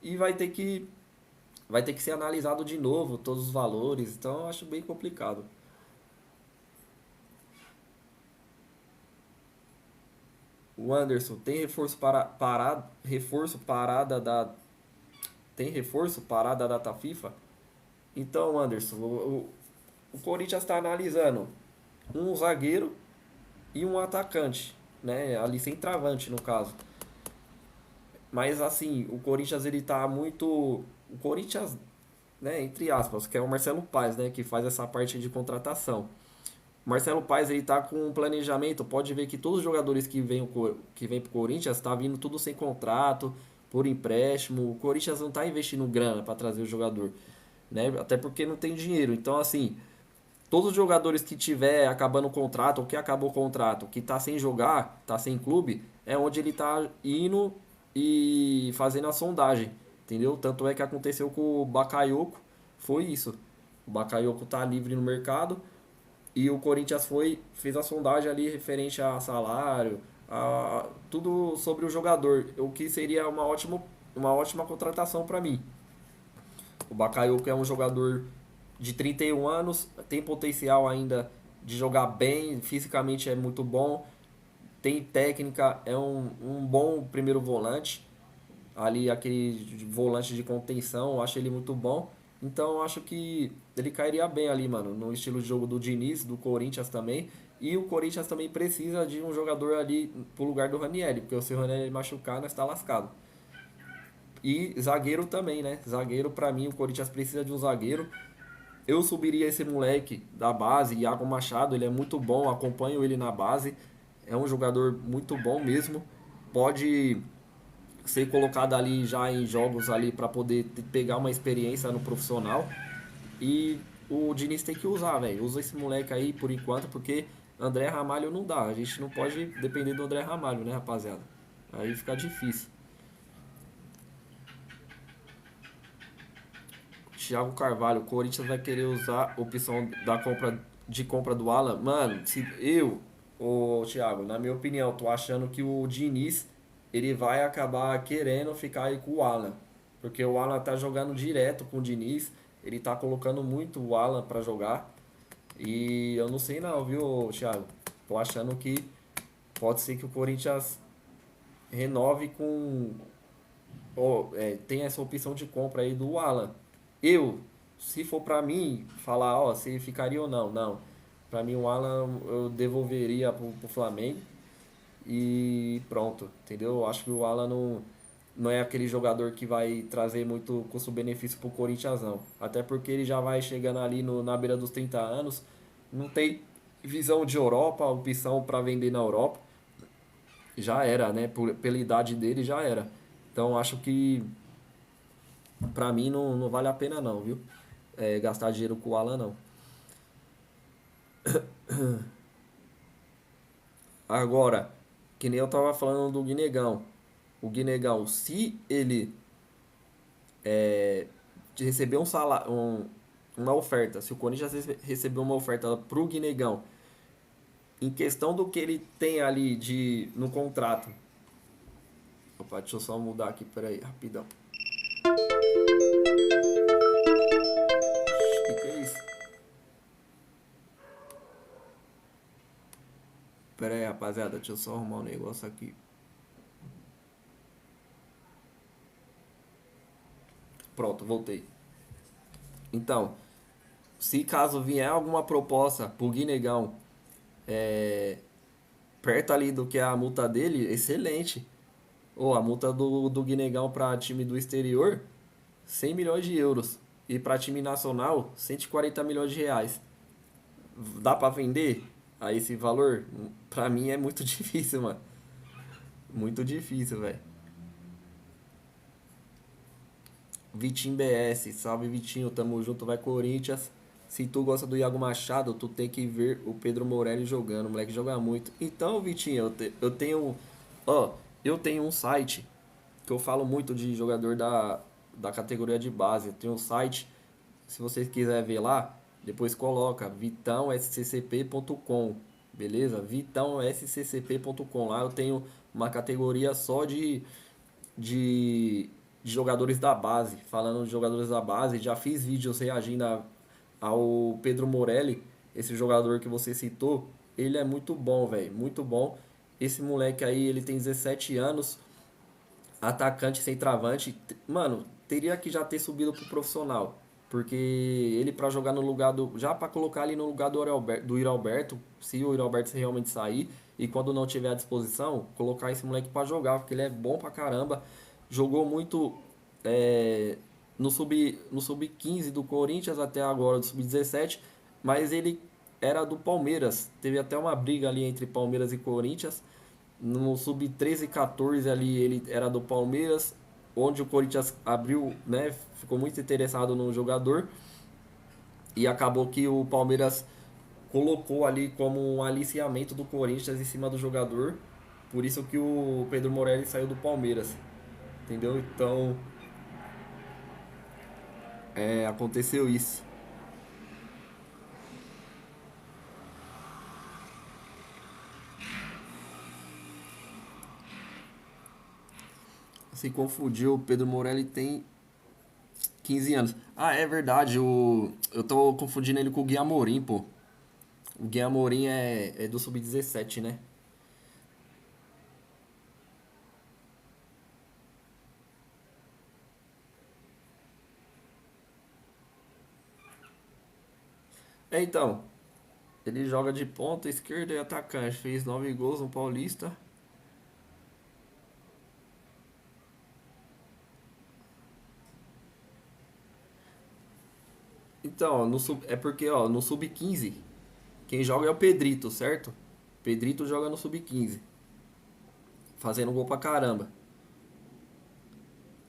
e vai ter que ser analisado de novo todos os valores. Então eu acho bem complicado. O Anderson tem reforço parada da data FIFA? Então, Anderson, o Corinthians está analisando um zagueiro e um atacante, né? Ali sem travante no caso. Mas assim, o Corinthians ele tá muito, o Corinthians, né, entre aspas, que é o Marcelo Paes, né, que faz essa parte de contratação. O Marcelo Paes ele tá com um planejamento, pode ver que todos os jogadores que vêm pro Corinthians tá vindo tudo sem contrato, por empréstimo. O Corinthians não tá investindo grana para trazer o jogador, né? Até porque não tem dinheiro. Então assim, todos os jogadores que tiver acabando o contrato, ou que acabou o contrato, que tá sem jogar, tá sem clube, é onde ele tá indo e fazendo a sondagem, entendeu? Tanto é que aconteceu com o Bakayoko, foi isso. O Bakayoko tá livre no mercado e o Corinthians fez a sondagem ali referente a salário, a tudo sobre o jogador, o que seria uma ótima contratação para mim. O Bakayoko é um jogador de 31 anos, tem potencial ainda de jogar bem, fisicamente é muito bom, tem técnica, é um bom primeiro volante, ali aquele volante de contenção, eu acho ele muito bom. Então eu acho que ele cairia bem ali, mano, no estilo de jogo do Diniz, do Corinthians também. E o Corinthians também precisa de um jogador ali pro lugar do Ranieri, porque se o Ranieri machucar, nós tá lascado. E zagueiro também, né? Zagueiro, pra mim, o Corinthians precisa de um zagueiro. Eu subiria esse moleque da base, Iago Machado, ele é muito bom, acompanho ele na base. É um jogador muito bom mesmo. Pode ser colocado ali já em jogos ali para poder pegar uma experiência no profissional. E o Diniz tem que usar, velho. Usa esse moleque aí por enquanto, porque André Ramalho não dá. A gente não pode depender do André Ramalho, né, rapaziada? Aí fica difícil. Thiago Carvalho, o Corinthians vai querer usar a opção de compra do Alan. Mano, se eu, ô Thiago, na minha opinião, tô achando que o Diniz ele vai acabar querendo ficar aí com o Alan. Porque o Alan tá jogando direto com o Diniz, ele tá colocando muito o Alan pra jogar. E eu não sei não, viu, Thiago? Tô achando que pode ser que o Corinthians renove com tem essa opção de compra aí do Alan. Eu, se for pra mim, falar, ó, se ficaria ou não, não. Pra mim o Alan eu devolveria pro Flamengo e pronto, entendeu? Eu acho que o Alan não é aquele jogador que vai trazer muito custo-benefício pro Corinthians, não. Até porque ele já vai chegando ali na beira dos 30 anos, não tem visão de Europa, opção pra vender na Europa. Já era, né? Pela idade dele, já era. Então acho que pra mim não vale a pena não, viu? Gastar dinheiro com o Alan não. Agora, que nem eu tava falando do Guinegão. O Guinegão, se ele receber uma oferta, se o Corinthians receber uma oferta pro Guinegão, em questão do que ele tem ali no contrato. Opa, deixa eu só mudar aqui, peraí, rapidão. Que é isso? Pera aí, rapaziada, deixa eu só arrumar um negócio aqui. Pronto, voltei. Então, se caso vier alguma proposta pro Guinegão perto ali do que é a multa dele, excelente. Ô, a multa do Guinegão pra time do exterior, 100 milhões de euros. E pra time nacional, 140 milhões de reais. Dá pra vender a esse valor? Pra mim é muito difícil, mano. Muito difícil, velho. Vitinho BS, salve Vitinho, tamo junto, vai Corinthians. Se tu gosta do Iago Machado, tu tem que ver o Pedro Morelli jogando, o moleque joga muito. Então, Vitinho, eu tenho, ó, eu tenho um site que eu falo muito de jogador da categoria de base. Eu tenho um site, se você quiser ver lá, depois coloca vitãosccp.com, beleza? Vitãosccp.com. Lá eu tenho uma categoria só de, de jogadores da base, falando de jogadores da base. Já fiz vídeos reagindo ao Pedro Morelli, esse jogador que você citou. Ele é muito bom, velho, muito bom. Esse moleque aí, ele tem 17 anos, atacante centroavante. Mano, teria que já ter subido pro profissional. Porque ele pra jogar no lugar do. Já pra colocar ali no lugar do Yuri Alberto, se o Yuri Alberto realmente sair, e quando não tiver à disposição, colocar esse moleque pra jogar, porque ele é bom pra caramba. Jogou muito no sub-15 do Corinthians até agora, do sub-17, mas ele era do Palmeiras. Teve até uma briga ali entre Palmeiras e Corinthians. No sub-13 e 14 ali ele era do Palmeiras, onde o Corinthians abriu, né, ficou muito interessado no jogador e acabou que o Palmeiras colocou ali como um aliciamento do Corinthians em cima do jogador. Por isso que o Pedro Morelli saiu do Palmeiras, entendeu? Então, aconteceu isso. Se confundiu, o Pedro Morelli tem 15 anos. Ah, é verdade, eu tô confundindo ele com o Gui Amorim, pô. O Gui Amorim é do sub-17, né? Então, ele joga de ponta esquerda e atacante. Fez 9 gols no Paulista. Então, é porque ó, no sub-15, quem joga é o Pedrito, certo? Pedrito joga no sub-15, fazendo gol pra caramba.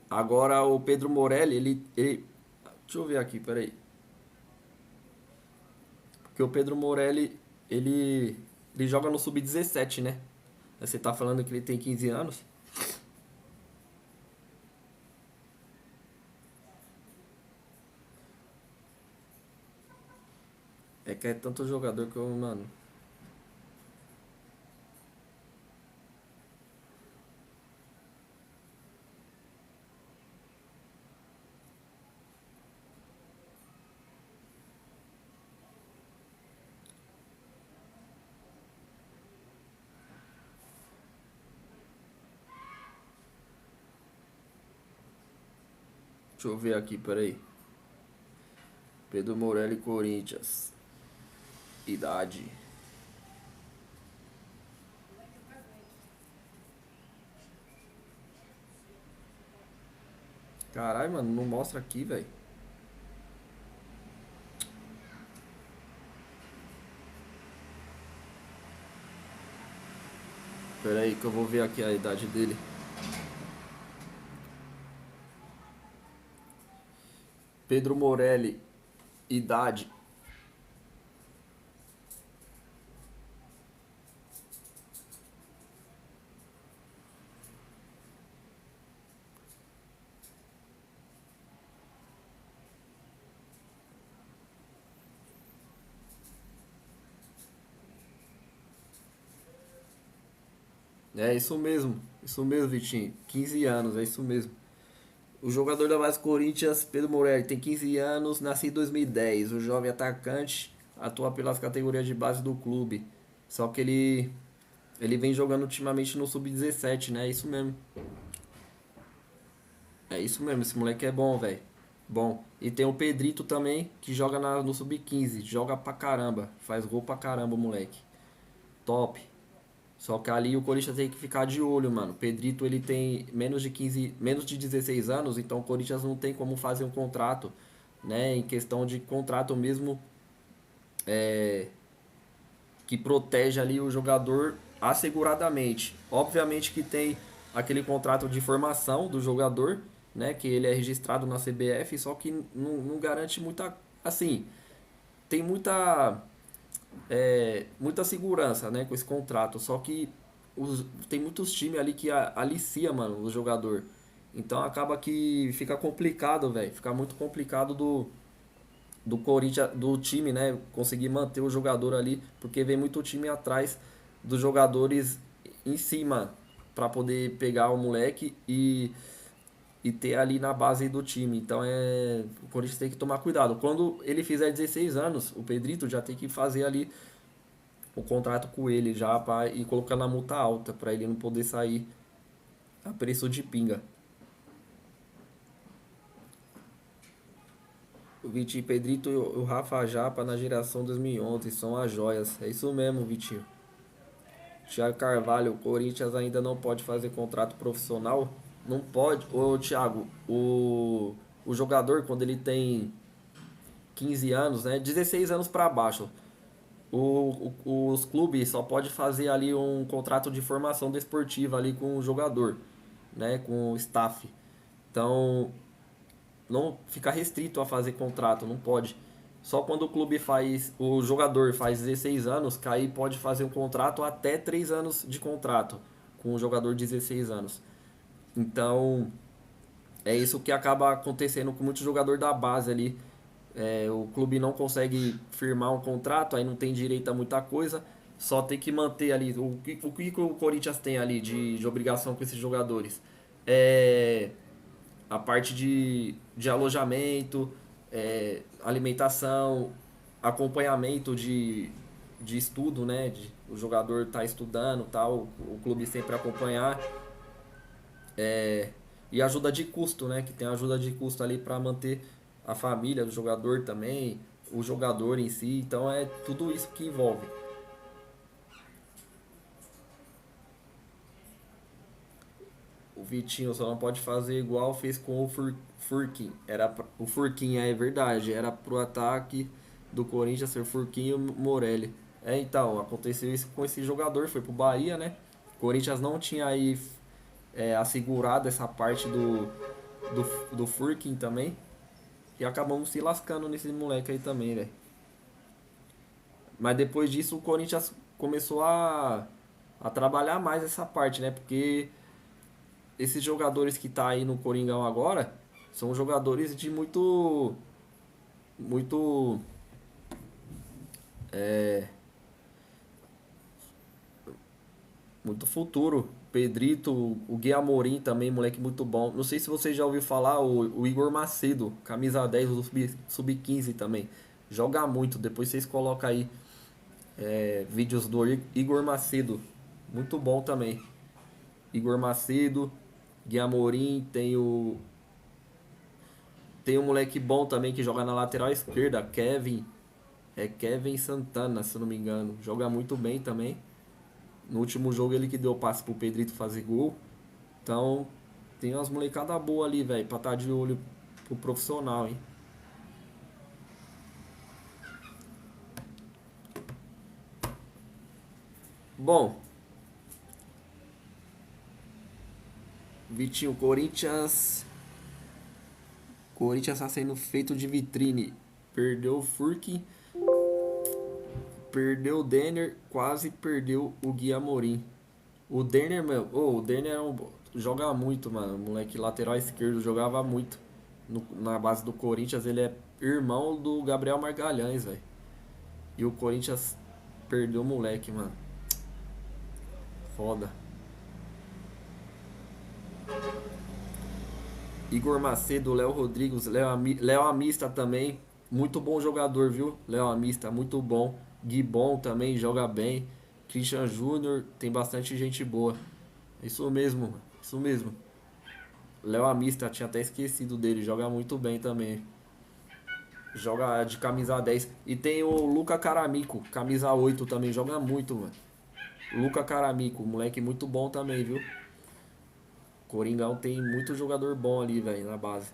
Agora o Pedro Morelli, deixa eu ver aqui, peraí. Porque o Pedro Morelli, ele joga no sub-17, né? Você tá falando que ele tem 15 anos? É que é tanto jogador que eu, mano. Deixa eu ver aqui, peraí. Pedro Morelli, Corinthians. Idade. Caralho, mano, não mostra aqui, velho. Pera aí que eu vou ver aqui a idade dele. Pedro Morelli, idade. É isso mesmo, Vitinho. 15 anos, é isso mesmo. O jogador da base Corinthians, Pedro Morelli, tem 15 anos, nascido em 2010. O jovem atacante atua pelas categorias de base do clube. Só que ele vem jogando ultimamente no sub-17, né? É isso mesmo. É isso mesmo, esse moleque é bom, velho. Bom. E tem o Pedrito também, que joga no sub-15. Joga pra caramba. Faz gol pra caramba, o moleque. Top. Só que ali o Corinthians tem que ficar de olho, mano. O Pedrito, ele tem menos de 16 anos, então o Corinthians não tem como fazer um contrato, né? Em questão de contrato mesmo, que protege ali o jogador asseguradamente. Obviamente que tem aquele contrato de formação do jogador, né? Que ele é registrado na CBF, só que não garante muita. Assim, tem muita segurança, né, com esse contrato. Só que tem muitos times ali que alicia, mano, o jogador. Então acaba que fica complicado, velho. Fica muito complicado do Corinthians, do time, né, conseguir manter o jogador ali, porque vem muito time atrás dos jogadores em cima para poder pegar o moleque e ter ali na base do time. Então o Corinthians tem que tomar cuidado. Quando ele fizer 16 anos, o Pedrito já tem que fazer ali o contrato com ele já para ir colocando a multa alta para ele não poder sair a preço de pinga. O Vitinho Pedrito e o Rafa Japa na geração 2011 são as joias. É isso mesmo, Vitinho. Thiago Carvalho, o Corinthians ainda não pode fazer contrato profissional? Não pode. Ô, Thiago, o jogador, quando ele tem 15 anos, né? 16 anos para baixo, os clubes só pode fazer ali um contrato de formação desportiva ali com o jogador, né? Com o staff. Então, não fica restrito a fazer contrato, não pode. Só quando o clube faz, o jogador faz 16 anos, que aí pode fazer um contrato até 3 anos de contrato com o jogador de 16 anos. Então, é isso que acaba acontecendo com muito jogador da base ali. O clube não consegue firmar um contrato, aí não tem direito a muita coisa, só tem que manter ali. O que o Corinthians tem ali de obrigação com esses jogadores? É a parte de alojamento, alimentação, acompanhamento de estudo, né? O jogador tá estudando, tal, o clube sempre acompanhar. E ajuda de custo, né? Que tem ajuda de custo ali para manter a família do jogador também, o jogador em si. Então é tudo isso que envolve. O Vitinho só não pode fazer igual fez com o Furquim. O Furquim, é verdade, era pro ataque do Corinthians ser Furquim e o Morelli. Então, aconteceu isso com esse jogador, foi pro Bahia, né? O Corinthians não tinha aí assegurado essa parte do Furquim também. E acabamos se lascando nesse moleque aí também, velho. Mas depois disso o Corinthians começou a trabalhar mais essa parte, né? Porque esses jogadores que tá aí no Coringão agora são jogadores de muito, muito futuro. Pedrito, o Gui Amorim também, moleque muito bom. Não sei se você já ouviu falar, o Igor Macedo, camisa 10 do Sub-15 também. Joga muito, depois vocês colocam aí vídeos do Igor Macedo. Muito bom também. Igor Macedo, Gui Amorim, tem um moleque bom também que joga na lateral esquerda, Kevin. É Kevin Santana, se eu não me engano. Joga muito bem também. No último jogo ele que deu passe pro Pedrito fazer gol. Então, tem umas molecadas boas ali, velho, pra estar de olho pro profissional, hein? Bom, Vitinho, Corinthians tá sendo feito de vitrine. Perdeu o Furk, perdeu o Denner, quase perdeu o Gui Amorim. O Denner, meu, o Denner joga muito, mano. O moleque lateral esquerdo jogava muito. Na base do Corinthians, ele é irmão do Gabriel Margalhães, velho. E o Corinthians perdeu o moleque, mano. Foda. Igor Macedo, Léo Rodrigues, Léo Amista também. Muito bom jogador, viu? Léo Amista, muito bom. Gui Bom também joga bem. Christian Júnior, tem bastante gente boa. Isso mesmo, mano. Isso mesmo. Léo Amista, tinha até esquecido dele. Joga muito bem também. Joga de camisa 10. E tem o Luca Caramico, camisa 8 também. Joga muito, mano. Luca Caramico, moleque muito bom também, viu? Coringão tem muito jogador bom ali, velho, na base.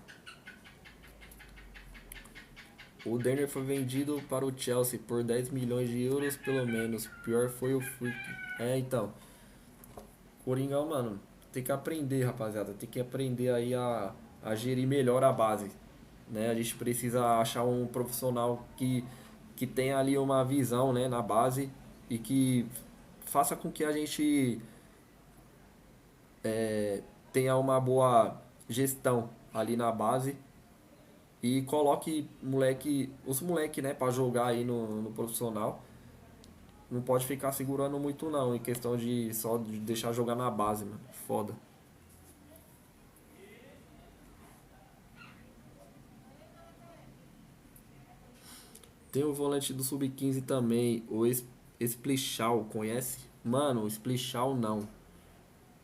O Denner foi vendido para o Chelsea por 10 milhões de euros, pelo menos. Pior foi o Flick. É, então. Coringão, mano, tem que aprender, rapaziada. Tem que aprender aí a gerir melhor a base. Né? A gente precisa achar um profissional que tenha ali uma visão, né, na base e que faça com que a gente tenha uma boa gestão ali na base e coloque os moleque, né, para jogar aí no profissional. Não pode ficar segurando muito não, em questão de só de deixar jogar na base, mano. Foda. Tem o volante do sub-15 também, o Splichal, conhece? Mano, o Splichal não.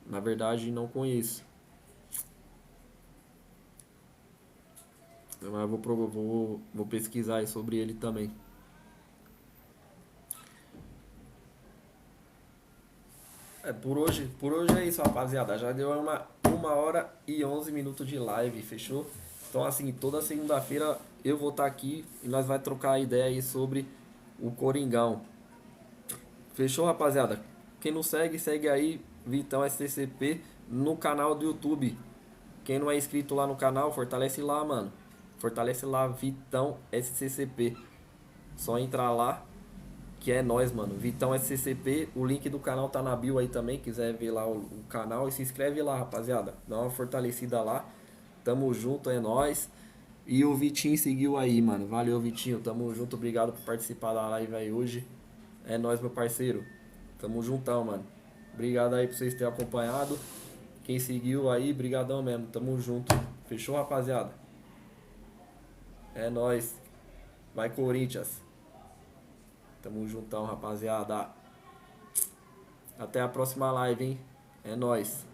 Na verdade, não conheço. Mas eu vou pesquisar aí sobre ele também. É, por hoje é isso, rapaziada. Já deu uma hora e 11 minutos de live, fechou? Então, assim, toda segunda-feira eu vou estar aqui e nós vai trocar ideia aí sobre o Coringão. Fechou, rapaziada? Quem não segue, segue aí, Vitão SCCP, no canal do YouTube. Quem não é inscrito lá no canal, fortalece lá, mano. Fortalece lá, Vitão SCCP. Só entrar lá, que é nós, mano. Vitão SCCP, o link do canal tá na bio aí também, quiser ver lá o canal e se inscreve lá, rapaziada. Dá uma fortalecida lá. Tamo junto, é nós. E o Vitinho seguiu aí, mano. Valeu, Vitinho. Tamo junto, obrigado por participar da live aí hoje. É nóis, meu parceiro. Tamo juntão, mano. Obrigado aí por vocês terem acompanhado. Quem seguiu aí, brigadão mesmo. Tamo junto. Fechou, rapaziada? É nóis. Vai, Corinthians. Tamo juntão, rapaziada. Até a próxima live, hein? É nóis.